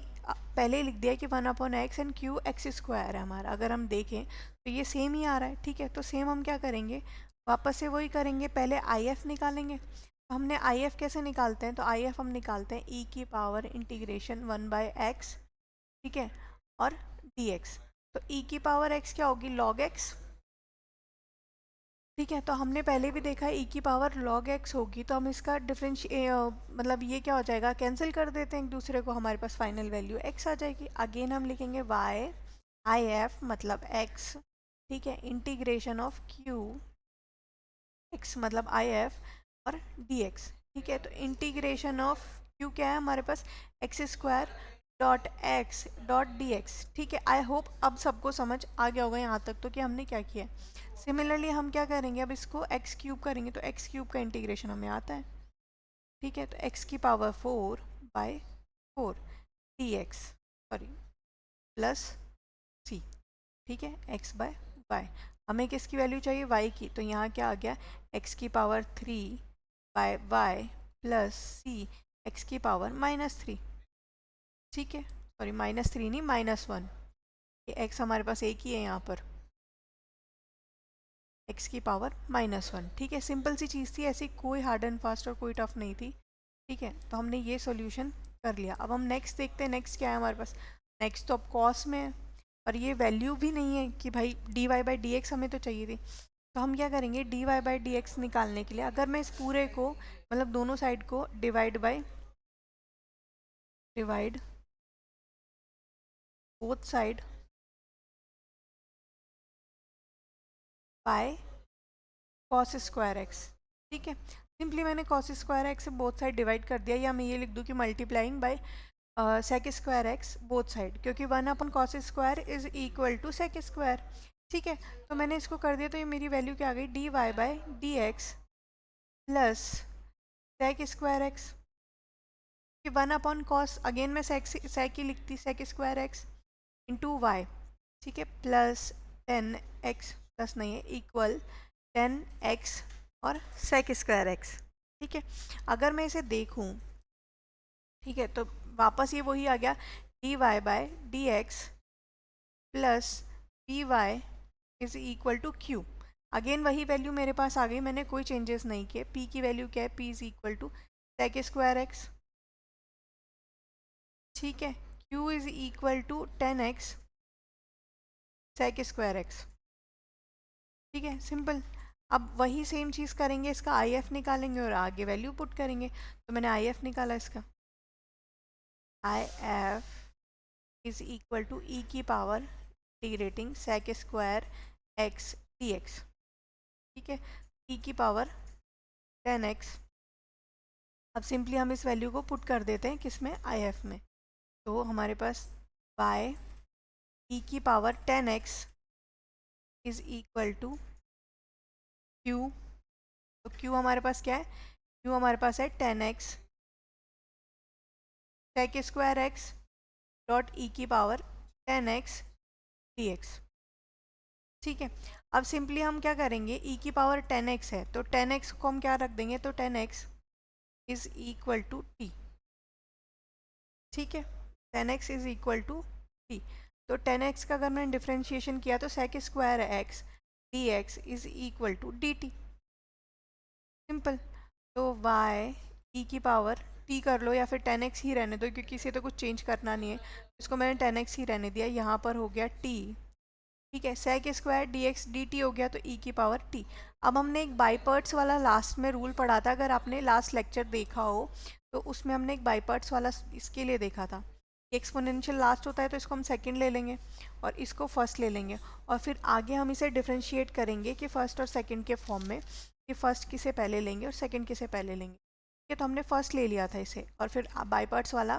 पहले ही लिख दिया कि 1/x and q x square है हमारा। अगर हम देखें तो ये सेम ही आ रहा है। ठीक है, तो सेम हम क्या करेंगे, वापस से वही करेंगे, पहले आई एफ निकालेंगे। तो हमने आई एफ कैसे निकालते हैं, तो आई एफ हम निकालते हैं ई की पावर इंटीग्रेशन 1/x। ठीक है, और डी एक्स। तो ई की पावर x क्या होगी, log x। ठीक है, तो हमने पहले भी देखा है ई की पावर log x होगी, तो हम इसका मतलब ये क्या हो जाएगा, कैंसिल कर देते हैं एक दूसरे को, हमारे पास फाइनल वैल्यू x आ जाएगी। अगेन हम लिखेंगे y आई एफ मतलब x। ठीक है, इंटीग्रेशन ऑफ q x मतलब आई एफ और dx। ठीक है, तो इंटीग्रेशन ऑफ q क्या है हमारे पास, x square dot x dot D x. ठीक है, आई होप अब सबको समझ आ गया होगा यहाँ तक तो कि हमने क्या किया है। सिमिलरली हम क्या करेंगे, अब इसको एक्स क्यूब करेंगे, तो एक्स क्यूब का इंटीग्रेशन हमें आता है। ठीक है, तो एक्स की power 4/4 D X, sorry plus सी। ठीक है, एक्स बाय वाई। हमें किसकी वैल्यू चाहिए, वाई की, तो यहाँ क्या आ गया, एक्स की पावर 3/y प्लस सी एक्स की पावर -3। ठीक है, सॉरी -3 नहीं, -1। ये एक्स हमारे पास एक ही है यहाँ पर, एक्स की पावर -1। ठीक है, सिंपल सी चीज़ थी, ऐसी कोई हार्ड एंड फास्ट और कोई टफ नहीं थी। ठीक है, तो हमने ये सॉल्यूशन कर लिया। अब हम नेक्स्ट देखते हैं, नेक्स्ट क्या है हमारे पास। नेक्स्ट तो अब कॉस में है और ये वैल्यू भी नहीं है कि भाई d Y by D x हमें तो चाहिए थी। तो हम क्या करेंगे, D Y by D x निकालने के लिए अगर मैं इस पूरे को मतलब दोनों साइड को divide both side by cos square x. ठीक है, सिंपली मैंने कॉस स्क्वायर एक्स से बोथ साइड डिवाइड कर दिया, या मैं ये लिख दूँ कि multiplying by sec square x both side, क्योंकि 1/cos स्क्वायर is equal to sec square. ठीक है, तो मैंने इसको कर दिया, तो ये मेरी वैल्यू क्या आ गई, d Y by D x plus sec square x. 1/cos, again मैं सेक ही लिखती, sec square x into y. ठीक है, प्लस 10x प्लस नहीं है, इक्वल 10x और सेक स्क्वायर एक्स। ठीक है, अगर मैं इसे देखूं, ठीक है, तो वापस ये वही आ गया, d y by d x plus P Y is equal to q. Again वही वैल्यू मेरे पास आ गई, मैंने कोई चेंजेस नहीं किए। p की वैल्यू क्या है, p is equal to sec square x. ठीक है, q is equal to 10x sec square x. ठीक है, सिंपल। अब वही सेम चीज़ करेंगे, इसका आई एफ निकालेंगे और आगे वैल्यू पुट करेंगे। तो मैंने आई एफ निकाला, इसका I F is equal to ई की power integrating sec square x D x. ठीक है, ई की पावर 10x। अब सिंपली हम इस वैल्यू को पुट कर देते हैं किस में, आई एफ में। तो हमारे पास बाय ई की power 10x is equal to q। तो q हमारे पास क्या है, q हमारे पास है 10x sec square x dot e की पावर 10x dx। ठीक है, अब सिंपली हम क्या करेंगे, e की पावर 10x है तो 10x को हम क्या रख देंगे, तो 10x is equal to t। ठीक है, 10x is equal to t। तो 10x का अगर मैंने डिफ्रेंशिएशन किया तो sec square x dx is equal to dt। Simple. तो y e की पावर t कर लो या फिर 10x ही रहने दो, क्योंकि इसे तो कुछ चेंज करना नहीं है, इसको मैंने 10x ही रहने दिया। यहाँ पर हो गया t। ठीक है, सेक स्क्वायर dx dt हो गया, तो e की पावर t। अब हमने एक बाई पार्ट्स वाला लास्ट में रूल पढ़ा था, अगर आपने लास्ट लेक्चर देखा हो तो उसमें हमने एक बाई पार्ट्स वाला इसके लिए देखा था। एक्सपोनेंशियल लास्ट होता है तो इसको हम सेकंड ले लेंगे और इसको फर्स्ट ले लेंगे, और फिर आगे हम इसे डिफरेंशिएट करेंगे कि फर्स्ट और सेकंड के फॉर्म में, कि फर्स्ट किसे पहले लेंगे और सेकंड किसे पहले लेंगे। ठीक है, तो हमने फर्स्ट ले लिया था इसे, और फिर बाई पार्ट्स वाला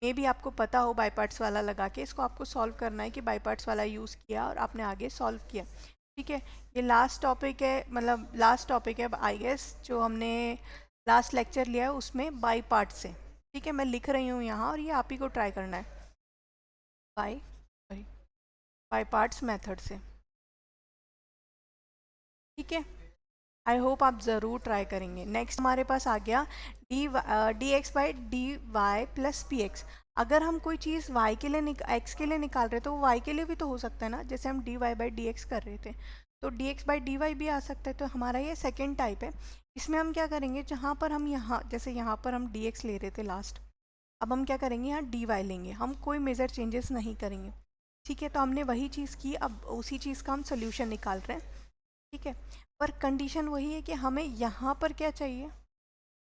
मे भी आपको पता हो, बाई पार्ट्स वाला लगा के इसको आपको सॉल्व करना है कि बाई पार्ट्स वाला यूज़ किया और आपने आगे सॉल्व किया। ठीक है, ये लास्ट टॉपिक है, मतलब लास्ट टॉपिक है आई गेस, जो हमने लास्ट लेक्चर लिया है उसमें बाई पार्ट से। ठीक है, मैं लिख रही हूँ यहाँ और ये आप ही को ट्राई करना है by sorry by parts method से। ठीक है, आई होप आप ज़रूर ट्राई करेंगे। नेक्स्ट हमारे पास आ गया d x by d y plus p x. अगर हम कोई चीज़ y के लिए x के लिए निकाल रहे तो वो y के लिए भी तो हो सकता है ना, जैसे हम d Y by D x कर रहे थे, तो d x by d y भी आ सकता है। तो हमारा ये सेकेंड टाइप है। इसमें हम क्या करेंगे, जहाँ पर हम यहाँ जैसे यहाँ पर हम डी एक्स ले रहे थे लास्ट, अब हम क्या करेंगे यहाँ डी वाई लेंगे, हम कोई मेजर चेंजेस नहीं करेंगे। ठीक है, तो हमने वही चीज़ की, अब उसी चीज़ का हम सोल्यूशन निकाल रहे हैं। ठीक है, पर कंडीशन वही है कि हमें यहाँ पर क्या चाहिए,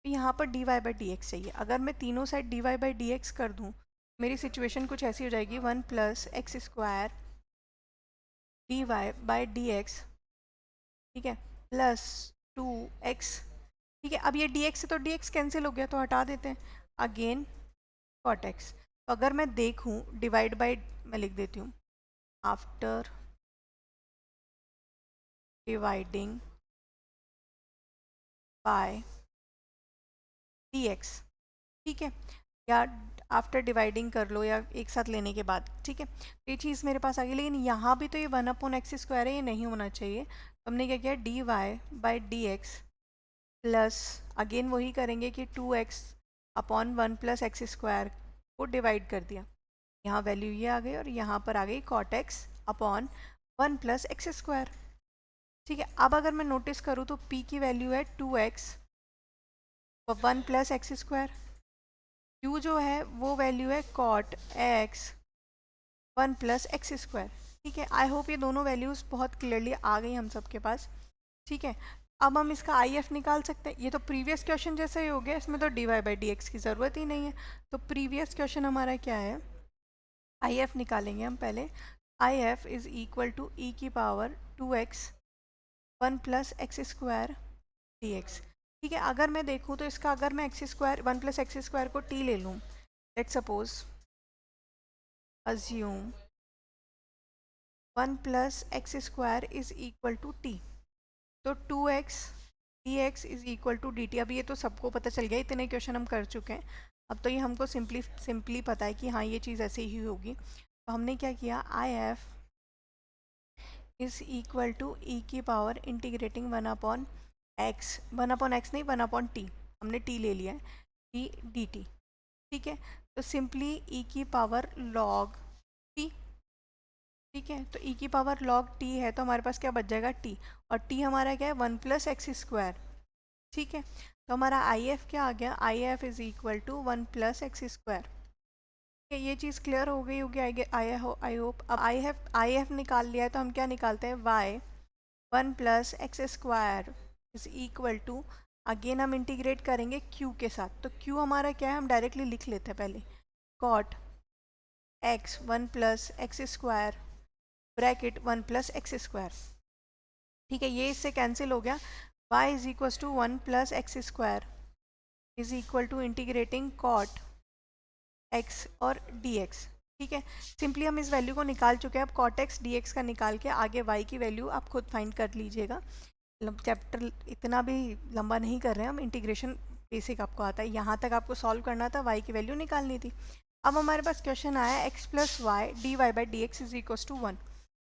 यहाँ पर d Y by D x चाहिए। अगर मैं तीनों side d Y by D x कर दूँ, मेरी सिचुएशन कुछ ऐसी हो जाएगी, 1 plus x square d Y by D x, ठीक है, प्लस 2x। ठीक है, अब ये dx से तो dx कैंसिल हो गया तो हटा देते हैं, अगेन कॉट एक्स। तो अगर मैं देखूं डिवाइड बाय, मैं लिख देती हूँ आफ्टर डिवाइडिंग बाय dx। ठीक है, या आफ्टर डिवाइडिंग कर लो या एक साथ लेने के बाद। ठीक है, तो ये चीज़ मेरे पास आ गई, लेकिन यहाँ भी तो ये 1/x² है, ये नहीं होना चाहिए। तो हमने क्या किया, d Y by D x plus, again वही करेंगे कि 2x upon 1 plus x square को डिवाइड कर दिया। यहाँ वैल्यू ये आ गई और यहाँ पर आ गई cot x upon 1 plus x square. ठीक है, अब अगर मैं नोटिस करूँ तो p की वैल्यू है 2x और 1 प्लस एक्स स्क्वायर, q जो है वो वैल्यू है cot x 1 plus x square. ठीक है, आई होप ये दोनों वैल्यूज़ बहुत क्लियरली आ गई हम सबके पास। ठीक है, अब हम इसका आई एफ निकाल सकते हैं। ये तो प्रीवियस क्वेश्चन जैसा ही हो गया, इसमें तो D Y by D x की ज़रूरत ही नहीं है। तो प्रीवियस क्वेश्चन हमारा क्या है, आई एफ निकालेंगे हम पहले। I F is equal to ई की power 2x 1 plus x square D x. ठीक है, अगर मैं देखूँ तो इसका, अगर मैं x square 1 plus x square को टी ले लूँ, let suppose assume 1 plus x square is equal to T, तो 2x dx is equal to dt। अब ये तो सबको पता चल गया, इतने क्वेश्चन हम कर चुके हैं, अब तो ये हमको सिंपली पता है कि हाँ ये चीज़ ऐसे ही होगी। तो हमने क्या किया, I F is equal to ई की पावर इंटीग्रेटिंग 1/x, 1/x नहीं 1/t, हमने t ले लिया है, d dt। ठीक है, तो सिंपली ई की पावर log t। ठीक है, तो e की पावर log t है, तो हमारे पास क्या बच जाएगा t, और t हमारा क्या है 1 प्लस एक्स स्क्वायर। ठीक है, तो हमारा आई एफ क्या आ गया, I F is equal to 1 plus x square. ठीक है, ये चीज़ क्लियर हो गई होगी आई होप। अब आई एफ निकाल लिया है, तो हम क्या निकालते हैं, y 1 plus x square is equal to, again हम इंटीग्रेट करेंगे q के साथ। तो q हमारा क्या है, हम डायरेक्टली लिख लेते हैं पहले, cot x 1 plus x square bracket 1 plus x square. ठीक है, ये इससे कैंसिल हो गया, y is equal to 1 plus x square is equal to integrating cot x और dx। ठीक है, सिंपली हम इस वैल्यू को निकाल चुके हैं। अब कॉट x dx का निकाल के आगे y की वैल्यू आप खुद फाइंड कर लीजिएगा। चैप्टर इतना भी लंबा नहीं कर रहे हैं हम, इंटीग्रेशन बेसिक आपको आता है, यहाँ तक आपको सॉल्व करना था, y की वैल्यू निकालनी थी। अब हमारे पास क्वेश्चन आया x plus y d Y by D x is equal to 1।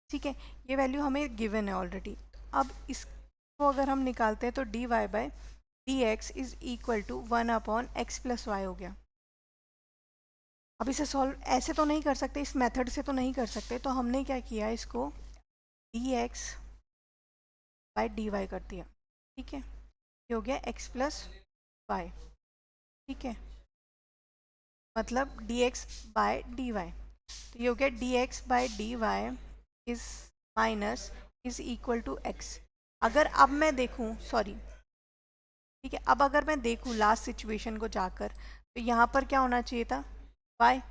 ठीक है, ये वैल्यू हमें गिवन है ऑलरेडी। अब इसको अगर हम निकालते हैं तो D Y by D x is equal to 1/x plus y हो गया। अब इसे सॉल्व ऐसे तो नहीं कर सकते, इस मेथड से तो नहीं कर सकते, तो हमने क्या किया, इसको d x by d y कर दिया। ठीक है, ये हो गया x प्लस वाई। ठीक है, मतलब d x by d y, तो ये हो गया d x by d y is minus is equal to x. अगर अब मैं देखूं, सॉरी, ठीक है, अब अगर मैं देखूं लास्ट सिचुएशन को जाकर, तो यहाँ पर क्या होना चाहिए था, y,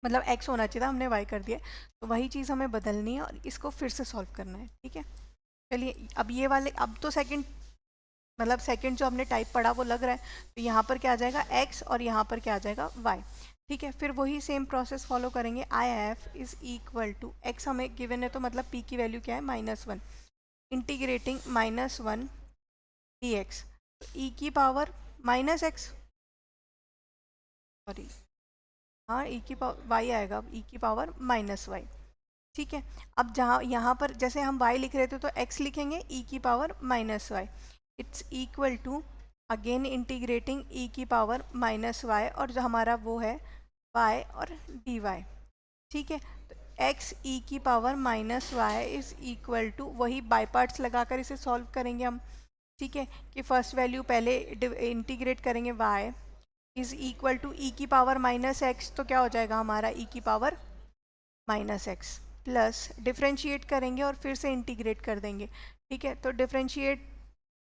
मतलब x होना चाहिए था, हमने y कर दिया। तो वही चीज़ हमें बदलनी है और इसको फिर से सॉल्व करना है। ठीक है, चलिए अब ये वाले, अब तो सेकंड, मतलब सेकंड जो हमने टाइप पढ़ा वो लग रहा है। तो यहाँ पर क्या आ जाएगा x और यहाँ पर क्या आ जाएगा y। ठीक है, फिर वही सेम प्रोसेस फॉलो करेंगे। I F is equal to x हमें गिवन है, तो मतलब p की वैल्यू क्या है, -1, इंटीग्रेटिंग -1 dx, तो e की पावर -x, सॉरी हाँ e की पावर y आएगा, e की पावर -y। ठीक है, अब जहाँ यहाँ पर जैसे हम y लिख रहे थे तो x लिखेंगे, e की power -y, it's equal to again integrating e की पावर -y, और जो हमारा वो है y और dy। ठीक है, तो x e की power -y is equal to, वही बाय पार्ट्स लगाकर इसे सॉल्व करेंगे हम। ठीक है, कि फर्स्ट वैल्यू पहले इंटीग्रेट करेंगे, y is equal to e की पावर -x, तो क्या हो जाएगा हमारा e की पावर -x, प्लस डिफ्रेंशिएट करेंगे और फिर से इंटीग्रेट कर देंगे। ठीक है, तो डिफ्रेंशिएट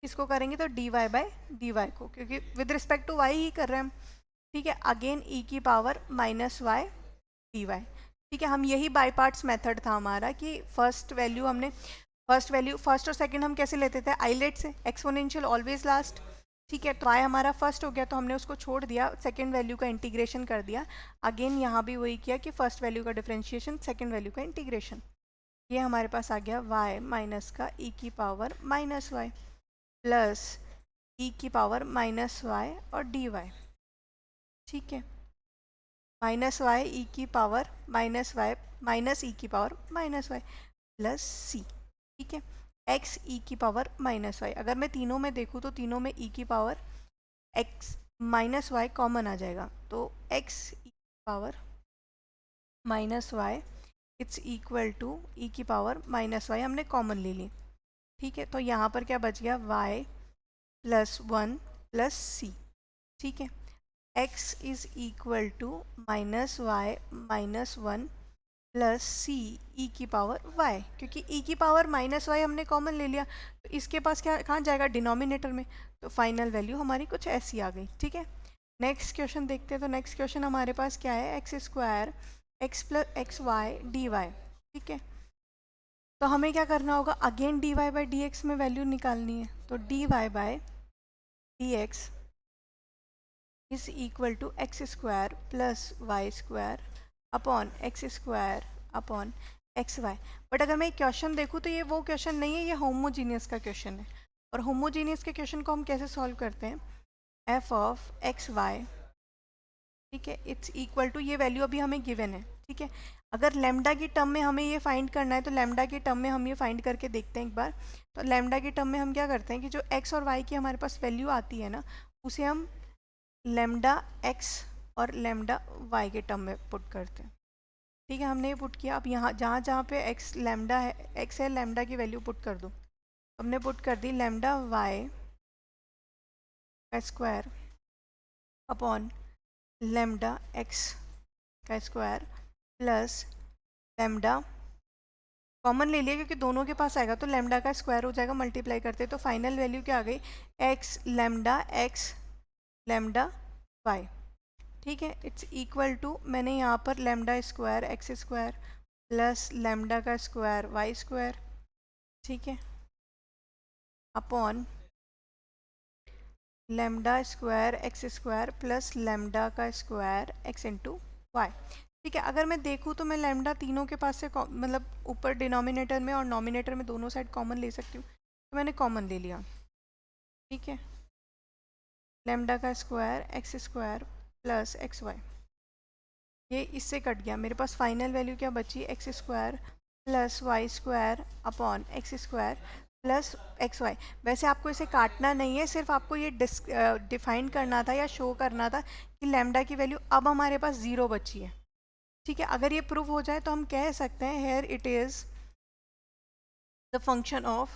इसको करेंगे तो dy बाय dy को, क्योंकि विद रिस्पेक्ट टू y ही कर रहे हैं हम। ठीक है, अगेन e की पावर -y dy। ठीक है, हम यही बाय पार्ट्स मेथड था हमारा, कि फर्स्ट वैल्यू हमने, फर्स्ट और सेकंड हम कैसे लेते थे, आइलेट से, एक्सपोनेंशियल ऑलवेज लास्ट। ठीक है, तो y हमारा फर्स्ट हो गया तो हमने उसको छोड़ दिया, सेकंड वैल्यू का इंटीग्रेशन कर दिया। अगेन यहाँ भी वही किया कि फर्स्ट वैल्यू का डिफरेंशिएशन, सेकंड वैल्यू का इंटीग्रेशन। ये हमारे पास आ गया y माइनस का e की पावर -y प्लस e की पावर -y और dy। ठीक है, -y e की पावर -y माइनस e की पावर -y प्लस c। ठीक है, x e की पावर -y, अगर मैं तीनों में देखूँ तो तीनों में e की पावर x -y कॉमन आ जाएगा, तो x e की power -y it's equal to e की पावर -y हमने कॉमन ले ली। ठीक है, तो यहाँ पर क्या बच गया, y प्लस 1 प्लस c। ठीक है, x is equal to -y -1 plus c e की पावर y, क्योंकि e की पावर -y हमने कॉमन ले लिया, तो इसके पास क्या, कहाँ जाएगा, डिनोमिनेटर में। तो फाइनल वैल्यू हमारी कुछ ऐसी आ गई। ठीक है, नेक्स्ट क्वेश्चन देखते हैं। तो नेक्स्ट क्वेश्चन हमारे पास क्या है, x² x plus XY dy। ठीक है, तो हमें क्या करना होगा, अगेन dy बाई dx में वैल्यू निकालनी है। तो dy by dx is equal to x² plus y² upon x² upon xy। But अगर मैं क्वेश्चन देखूँ तो ये वो क्वेश्चन नहीं है, ये होमोजीनियस का क्वेश्चन है। और होमोजीनियस के क्वेश्चन को हम कैसे सॉल्व करते हैं, f ऑफ xy, ठीक है, इट्स इक्वल टू, ये वैल्यू अभी हमें गिवन है। ठीक है, अगर लैम्डा की टर्म में हमें ये फाइंड करना है तो लैम्डा की टर्म में हम ये फाइंड करके देखते हैं एक बार। तो लैम्डा की टर्म में हम क्या करते हैं कि जो x और y की हमारे पास वैल्यू आती है ना, उसे हम लैम्डा x और लैम्डा y के टर्म में पुट करते हैं। ठीक है, हमने ये पुट किया। अब यहाँ जहाँ जहाँ पे x लैम्डा है, x है, लैम्डा की वैल्यू पुट कर दो। हमने पुट कर दी लैम्डा y का स्क्वायर अपॉन लैम्डा x का स्क्वायर प्लस लैम्डा, कॉमन ले लिया क्योंकि दोनों के पास आएगा, तो लैम्डा का स्क्वायर हो जाएगा, मल्टीप्लाई करते तो फाइनल वैल्यू क्या आ गई, x लैम्डा y। ठीक है, इट्स इक्वल टू, मैंने यहाँ पर lambda square x² plus lambda का स्क्वायर y², ठीक है, upon lambda square x² plus lambda का स्क्वायर x इंटू वाई। ठीक है, अगर मैं देखूँ तो मैं लैम्डा तीनों के पास से मतलब ऊपर डिनोमिनेटर में और नॉमिनेटर में दोनों साइड कॉमन ले सकती हूँ, तो मैंने कॉमन ले लिया। ठीक है, लैम्डा का स्क्वायर x² प्लस xy, ये इससे कट गया, मेरे पास फाइनल वैल्यू क्या बची, x² plus y² upon x² plus xy। वैसे आपको इसे काटना नहीं है, सिर्फ आपको ये डिफाइन करना था या शो करना था कि लैम्डा की वैल्यू अब हमारे पास 0 बची है। ठीक है, अगर ये प्रूव हो जाए तो हम कह सकते हैं here it is the function of,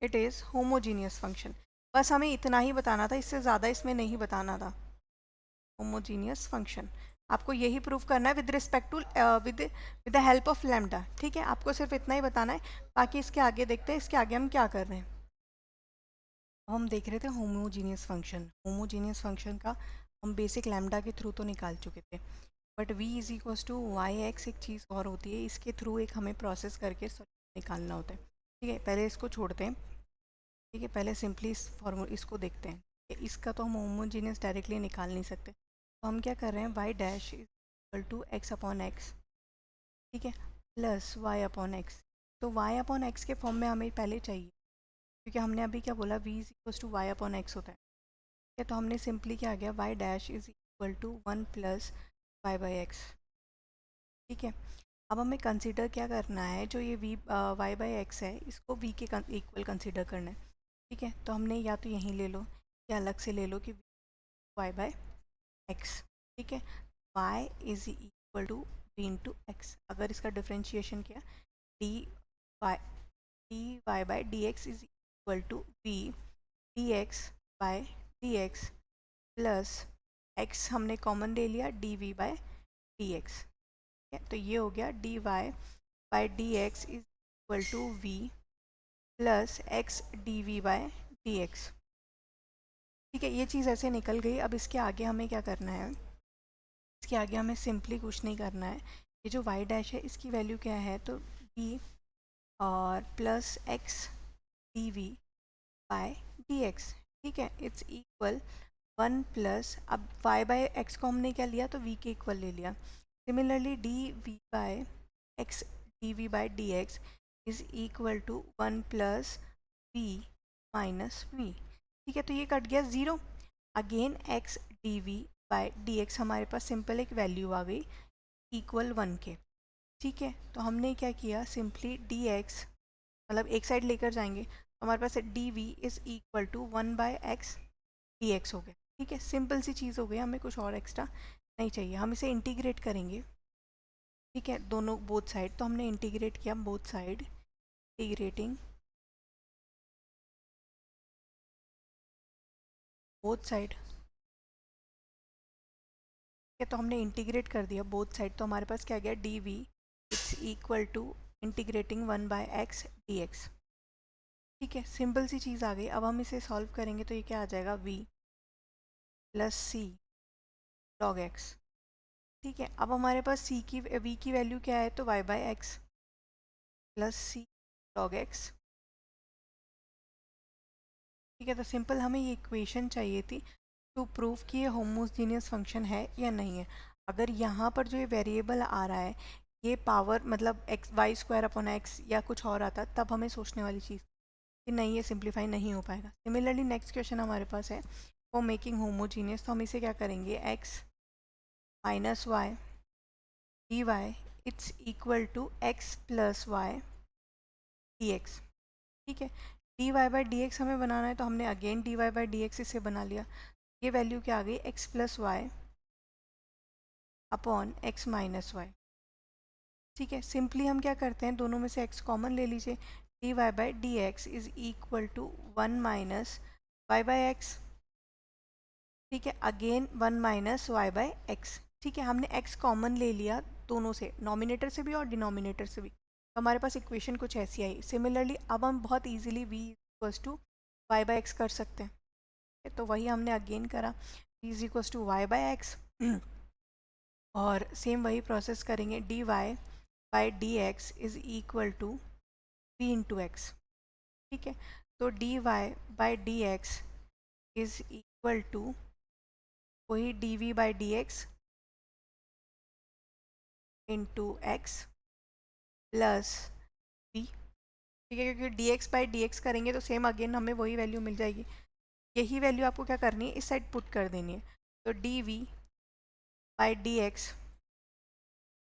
it is homogeneous function. बस हमें इतना ही बताना था, इससे ज़्यादा इसमें नहीं बताना था। होमोजीनियस फंक्शन आपको यही प्रूव करना है with respect to with the help of lambda. ठीक है, आपको सिर्फ इतना ही बताना है, बाकी इसके आगे देखते हैं इसके आगे हम क्या कर रहे हैं। हम देख रहे थे होमोजीनियस फंक्शन। होमोजीनियस फंक्शन का हम बेसिक लैम्डा के थ्रू तो निकाल चुके थे, but v is equals to y x एक चीज़ और होती है, इसके थ्रू एक हमें प्रोसेस करके निकालना होता है। ठीक है, पहले इसको छोड़ते हैं। ठीक है, पहले सिंपली इस फॉर्मूला इसको देखते हैं। इसका तो हम होमोजीनियस डायरेक्टली निकाल नहीं सकते, तो हम क्या कर रहे हैं, y dash is equal to x upon x, ठीक है, प्लस वाई अपॉन एक्स। तो वाई अपॉन एक्स के फॉर्म में हमें पहले चाहिए, क्योंकि हमने अभी क्या बोला, v is equal to y upon x होता है। ठीक है, तो हमने सिंपली क्या आ गया, y dash is equal to 1 plus y by x. ठीक है, अब हमें कंसिडर क्या करना है, जो ये वी वाई बाई एक्स है, इसको v के इक्वल कंसिडर करना है। ठीक है, तो हमने या तो यहीं ले लो या अलग से ले लो कि वाई बाय एक्स। ठीक है, y is equal to we into x. अगर इसका डिफ्रेंशिएशन किया, y d Y by D x is equal to v d x by d x plus x हमने कॉमन ले लिया, d v by d x. तो ये हो गया d Y by D x is equal to v plus x D v by d x. ठीक है, ये चीज़ ऐसे निकल गई। अब इसके आगे हमें क्या करना है, इसके आगे हमें सिंपली कुछ नहीं करना है। ये जो वाई डैश है इसकी वैल्यू क्या है, तो डी और plus x D v by d x. ठीक है, इट्स इक्वल 1 प्लस, अब y बाय एक्स को हमने क्या लिया, तो v के इक्वल ले लिया। Similarly d v by x D v by d x is equal to 1 plus v minus v। ठीक है, तो ये कट गया 0। Again x d v by d x हमारे पास सिंपल एक वैल्यू आ गई इक्वल 1 के। ठीक है, तो हमने क्या किया, सिंपली डी एक्स मतलब एक साइड लेकर जाएंगे, तो हमारे पास D V is equal to 1 by x D x हो गया। ठीक है, सिंपल सी चीज़ हो गई, हमें कुछ और एक्स्ट्रा नहीं चाहिए। हम इसे इंटीग्रेट करेंगे। ठीक है, दोनों बोथ साइड, तो हमने इंटीग्रेट किया both side, integrating both side. ठीक है, तो हमने इंटीग्रेट कर दिया बोथ साइड, तो हमारे पास क्या गया, d v it's equal to integrating 1 by x D x. ठीक है, सिंपल सी चीज़ आ गई। अब हम इसे सॉल्व करेंगे तो ये क्या आ जाएगा, v plus c log x. ठीक है, अब हमारे पास सी की वी की वैल्यू क्या है, तो Y by x plus c log x. ठीक है, तो सिंपल हमें ये इक्वेशन चाहिए थी टू प्रूव कि ये होमोजीनियस फंक्शन है या नहीं है। अगर यहाँ पर जो ये वेरिएबल आ रहा है, ये पावर मतलब x y square upon x या कुछ और आता, तब हमें सोचने वाली चीज़ कि नहीं, ये सिंप्लीफाई नहीं हो पाएगा। सिमिलरली नेक्स्ट क्वेश्चन हमारे पास है फॉर मेकिंग होमोजीनियस, तो हम इसे क्या करेंगे, x minus y d y it's equal to x plus y d x. ठीक है, D Y by D x हमें बनाना है, तो हमने again d Y by D x इसे बना लिया। ये वैल्यू क्या आ गई, x plus y upon x minus y. ठीक है, सिंपली हम क्या करते हैं, दोनों में से एक्स कॉमन ले लीजिए, d Y by D x is equal to 1 minus y by x. ठीक है, again 1 minus y by x. ठीक है, हमने एक्स कॉमन ले लिया दोनों से, नॉमिनेटर से भी और डिनोमिनेटर से भी, तो हमारे पास इक्वेशन कुछ ऐसी आई। सिमिलरली अब हम बहुत easily v equals to Y by x कर सकते हैं, तो वही हमने अगेन करा, v is equals to Y by x और सेम वही प्रोसेस करेंगे, D Y by D x is equal to we into x. ठीक है, तो D Y by D x is equal to वही D we by D x into x plus we. ठीक है, क्योंकि D x by D x करेंगे तो same again हमें वही वैल्यू मिल जाएगी। यही वैल्यू आपको क्या करनी है, इस साइड पुट कर देनी है, तो d we by D x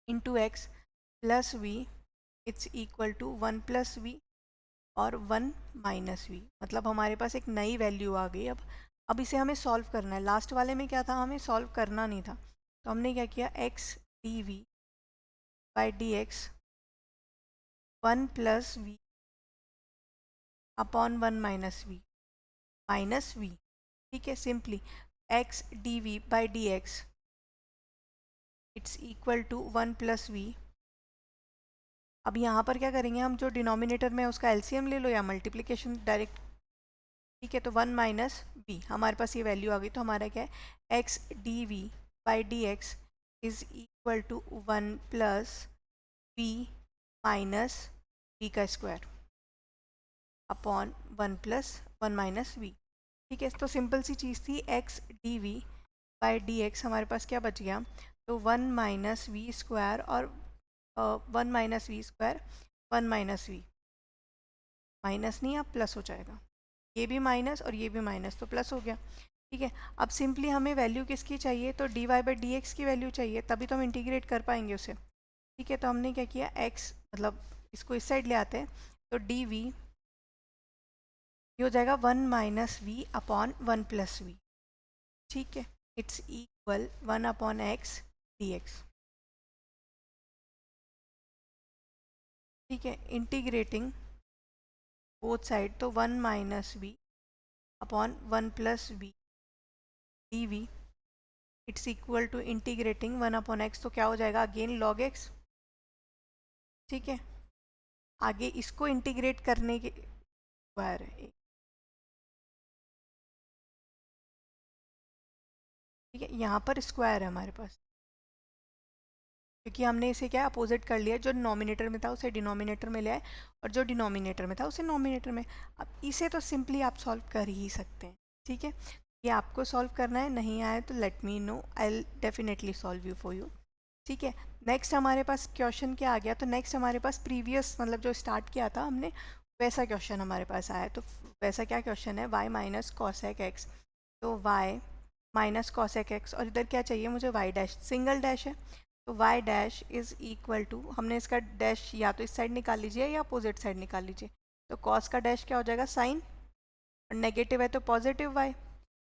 into x plus v it's equal to 1 plus v और 1 माइनस वी, मतलब हमारे पास एक नई वैल्यू आ गई। अब इसे हमें सॉल्व करना है। लास्ट वाले में क्या था, हमें सॉल्व करना नहीं था, तो हमने क्या किया, x D we by D x 1 plus v upon 1 minus we. ठीक है, simply x D we by D x it's equal to 1 plus v. अब यहाँ पर क्या करेंगे हम, जो डिनोमिनेटर में है उसका एलसीएम ले लो या मल्टीप्लिकेशन डायरेक्ट ठीक है, तो 1 माइनस बी, हमारे पास ये वैल्यू आ गई। तो हमारा क्या है, x D we by D x is equal to 1 plus B minus B का square upon 1 plus 1 minus we. ठीक है, तो सिंपल सी चीज़ थी, x D we by D x, हमारे पास क्या बच गया, तो 1 माइनस वी स्क्वायर और 1 minus v square 1 minus v, minus नहीं अब प्लस हो जाएगा, ये भी माइनस और ये भी माइनस, तो प्लस हो गया। ठीक है, अब सिंपली हमें वैल्यू किसकी चाहिए, तो D Y by D x की वैल्यू चाहिए, तभी तो हम इंटीग्रेट कर पाएंगे उसे। ठीक है, तो हमने क्या किया, एक्स मतलब इसको इस साइड ले आते हैं, तो डी वी ये हो जाएगा 1 minus v upon 1 plus we. ठीक है, it's equal 1 upon x D x. ठीक है, इंटीग्रेटिंग बोथ साइड, तो 1 minus v upon 1 plus v d v, it's equal to integrating 1 upon x, तो क्या हो जाएगा अगेन लॉग एक्स। ठीक है, आगे इसको इंटीग्रेट करने के स्क्वायर है। ठीक है, यहाँ पर स्क्वायर है हमारे पास, क्योंकि हमने इसे क्या अपोजिट कर लिया, जो डिनोमिनेटर में था उसे डिनोमिनेटर में ले आए और जो डिनोमिनेटर में था उसे नोमिनेटर में। अब इसे तो सिंपली आप सॉल्व कर ही सकते हैं। ठीक है, ये आपको सॉल्व करना है, नहीं आए तो let me know, I will definitely solve you for you. ठीक है, नेक्स्ट हमारे पास क्वेश्चन क्या आ गया, तो नेक्स्ट हमारे पास प्रीवियस मतलब जो स्टार्ट किया था हमने वैसा क्वेश्चन हमारे पास आया। तो वैसा क्या क्वेश्चन है, वाई माइनस कॉसेक एक्स, तो वाई माइनस कॉसेक एक्स और इधर क्या चाहिए मुझे, वाई डैश, सिंगल डैश है, तो y dash is equal to, हमने इसका डैश या तो इस साइड निकाल लीजिए या अपोजिट साइड निकाल लीजिए, तो कॉस का डैश क्या हो जाएगा साइन, और नेगेटिव है तो positive y,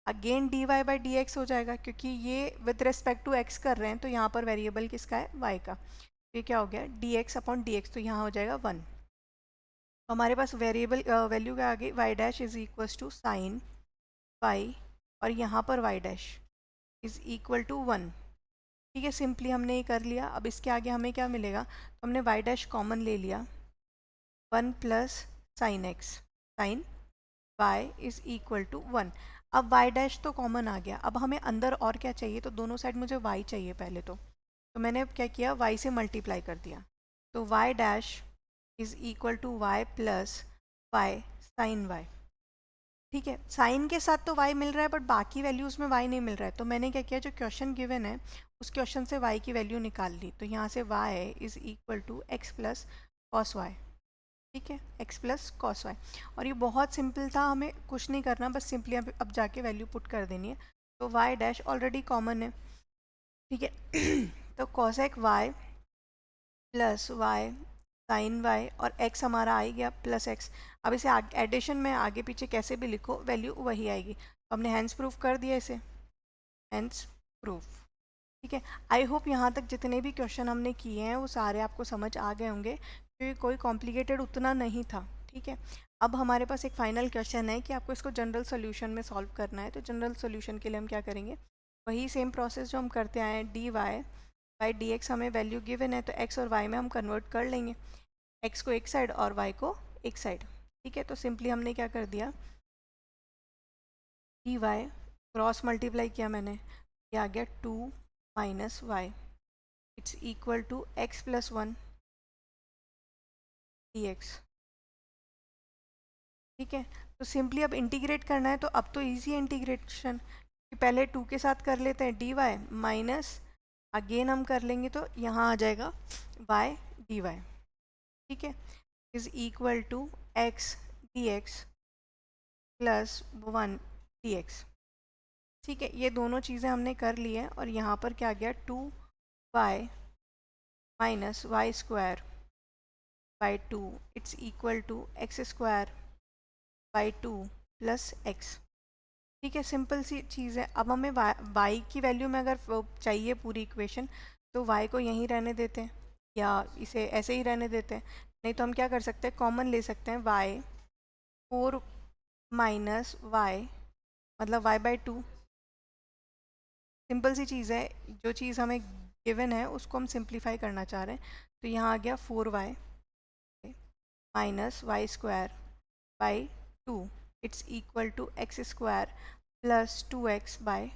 again d Y by D x हो जाएगा, क्योंकि ये विद रिस्पेक्ट टू एक्स कर रहे हैं, तो यहाँ पर वेरिएबल किसका है, वाई का, तो ये क्या हो गया d x upon D x, तो यहाँ हो जाएगा 1। तो हमारे पास वेरिएबल वैल्यू क्या आ गई, y dash is equal to sine y, और यहाँ पर y dash is equal to 1। ठीक है, सिंपली हमने ये कर लिया। अब इसके आगे हमें क्या मिलेगा, तो हमने वाई डैश कॉमन ले लिया, 1 plus sine x, sine y is equal to 1। अब वाई डैश तो कॉमन आ गया, अब हमें अंदर और क्या चाहिए, तो दोनों साइड मुझे वाई चाहिए पहले तो मैंने अब क्या किया, वाई से मल्टीप्लाई कर दिया, तो y dash is equal to y plus y sine y. ठीक है, साइन के साथ तो y मिल रहा है बट बाकी वैल्यूज़ में y नहीं मिल रहा है, तो मैंने क्या किया, जो क्वेश्चन गिवन है उस क्वेश्चन से y की वैल्यू निकाल ली, तो यहाँ से y is equal to x plus cos y. ठीक है, x प्लस कॉस वाई, और ये बहुत सिंपल था, हमें कुछ नहीं करना, बस सिंपली अब जाके वैल्यू पुट कर देनी है, तो y डैश ऑलरेडी कॉमन है। ठीक है तो cosec y plus y sine y और x हमारा आ ही गया प्लस x। अब इसे एडिशन में आगे पीछे कैसे भी लिखो वैल्यू वही आएगी, तो हमने हैंस प्रूफ कर दिया इसे, हैंस प्रूफ। ठीक है, आई होप यहाँ तक जितने भी क्वेश्चन हमने किए हैं वो सारे आपको समझ आ गए होंगे, क्योंकि कोई कॉम्प्लिकेटेड उतना नहीं था। ठीक है, अब हमारे पास एक फाइनल क्वेश्चन है कि आपको इसको जनरल सोल्यूशन में सॉल्व करना है, तो जनरल सोल्यूशन के लिए हम क्या करेंगे, वही सेम प्रोसेस जो हम करते आए हैं, d Y by D x हमें वैल्यू गिवन है, तो एक्स और वाई में हम कन्वर्ट कर लेंगे, एक्स को एक साइड और वाई को एक साइड। ठीक है, तो सिंपली हमने क्या कर दिया, डी वाई क्रॉस मल्टीप्लाई किया मैंने, ये आ गया 2 minus y, it's equal to x plus 1 d x. ठीक है, तो सिंपली अब इंटीग्रेट करना है, तो अब तो इजी है इंटीग्रेशन, पहले 2 के साथ कर लेते हैं डी वाई माइनस, अगेन हम कर लेंगे तो यहाँ आ जाएगा वाई डी वाई। ठीक है, is equal to x D x plus 1 d x. ठीक है, ये दोनों चीज़ें हमने कर ली है, और यहाँ पर क्या आ गया 2 y minus Y square by 2, it's equal to x square by 2 plus x. ठीक है, सिंपल सी चीज़ है। अब हमें y की वैल्यू में अगर चाहिए पूरी इक्वेशन, तो y को यहीं रहने देते हैं या इसे ऐसे ही रहने देते हैं, नहीं तो हम क्या कर सकते हैं, कॉमन ले सकते हैं, y 4 माइनस वाई मतलब y बाई 2। सिंपल सी चीज़ है, जो चीज़ हमें गिवन है उसको हम सिंप्लीफाई करना चाह रहे हैं, तो यहाँ आ गया 4y minus Y square by 2, it's equal to x square plus 2x by,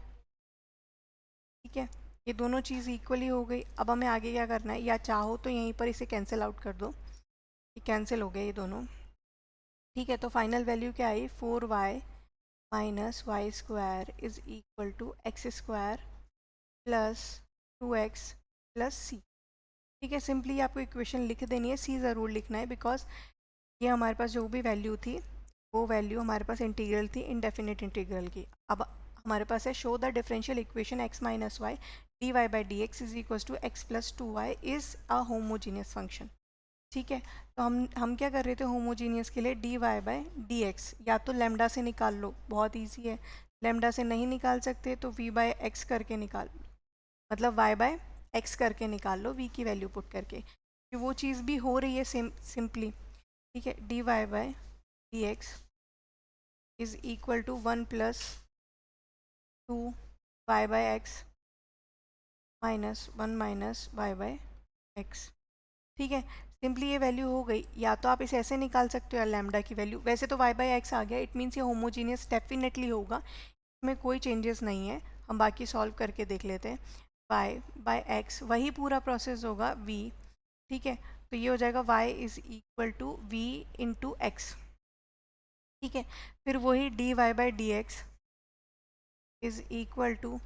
ठीक है, ये दोनों चीज़ इक्वली हो गई। अब हमें आगे क्या करना है, या चाहो तो यहीं पर इसे कैंसिल आउट कर दो, ये कैंसिल हो गए ये दोनों, ठीक है। तो फाइनल वैल्यू क्या आई, 4y minus Y square is equal to x square plus 2x plus सी, ठीक है। सिंपली आपको इक्वेशन लिख देनी है, सी ज़रूर लिखना है, बिकॉज ये हमारे पास जो भी वैल्यू थी वो वैल्यू हमारे पास इंटीग्रल थी, इनडेफिनिट इंटीग्रल की। अब हमारे पास है show the differential equation x minus y d Y by D x is equal to x plus 2y is a homogeneous function, ठीक है। तो हम क्या कर रहे थे होमोजीनियस के लिए, d Y by D x, या तो लेमडा से निकाल लो, बहुत ईजी है। लेमडा से नहीं निकाल सकते तो वी बाई एक्स करके निकाल, मतलब वाई बाय एक्स करके निकाल लो, वी की वैल्यू पुट करके, कि वो चीज़ भी हो रही है सिंपली, ठीक है। D y by d x is equal to 1 plus 2 y by x minus 1 minus y by x, ठीक है। सिंपली ये वैल्यू हो गई, या तो आप इसे ऐसे निकाल सकते हो या लैम्डा की वैल्यू, वैसे तो वाई बाय एक्स आ गया, इट मीन्स ये होमोजीनियस डेफिनेटली होगा, इसमें कोई चेंजेस नहीं है। हम बाकी सॉल्व करके देख लेते हैं, वाई बाय एक्स वही पूरा प्रोसेस होगा वी, ठीक है। तो ये हो जाएगा y is equal to we into x, ठीक है। फिर वही D Y by D x is equal to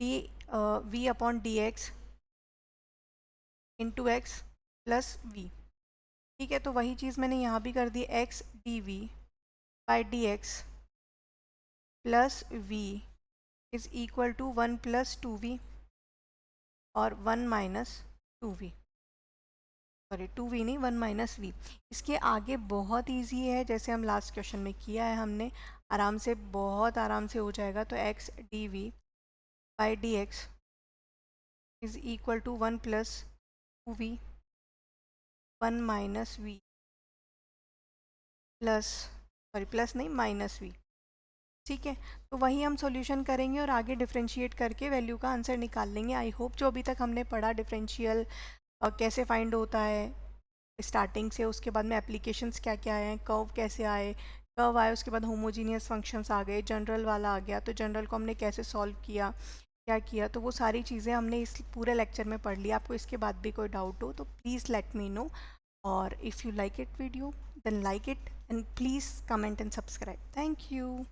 D V upon D x into x plus we, ठीक है। तो वही चीज़ मैंने यहाँ भी कर दी, x D we by D x plus V is equal to 1 plus 2v और 1 माइनस 2v, सॉरी 2v नहीं 1 माइनस वी। इसके आगे बहुत इजी है, जैसे हम लास्ट क्वेश्चन में किया है हमने, आराम से, बहुत आराम से हो जाएगा। तो x D we by D x is equal to 1 plus 2v 1 minus v plus, sorry plus नहीं माइनस वी, ठीक है। तो वही हम सॉल्यूशन करेंगे और आगे डिफरेंशिएट करके वैल्यू का आंसर निकाल लेंगे। आई होप जो अभी तक हमने पढ़ा डिफरेंशियल कैसे फाइंड होता है स्टार्टिंग से, उसके बाद में एप्लीकेशंस क्या क्या हैं, कर्व कैसे आए, कर्व आए उसके बाद होमोजीनियस फंक्शंस आ गए, जनरल वाला आ गया, तो जनरल को हमने कैसे सॉल्व किया, क्या किया, तो वो सारी चीज़ें हमने इस पूरे लेक्चर में पढ़ लिया। आपको इसके बाद भी कोई डाउट हो तो प्लीज़ लेट मी नो, और if you like it video then like it and please comment and subscribe. Thank you.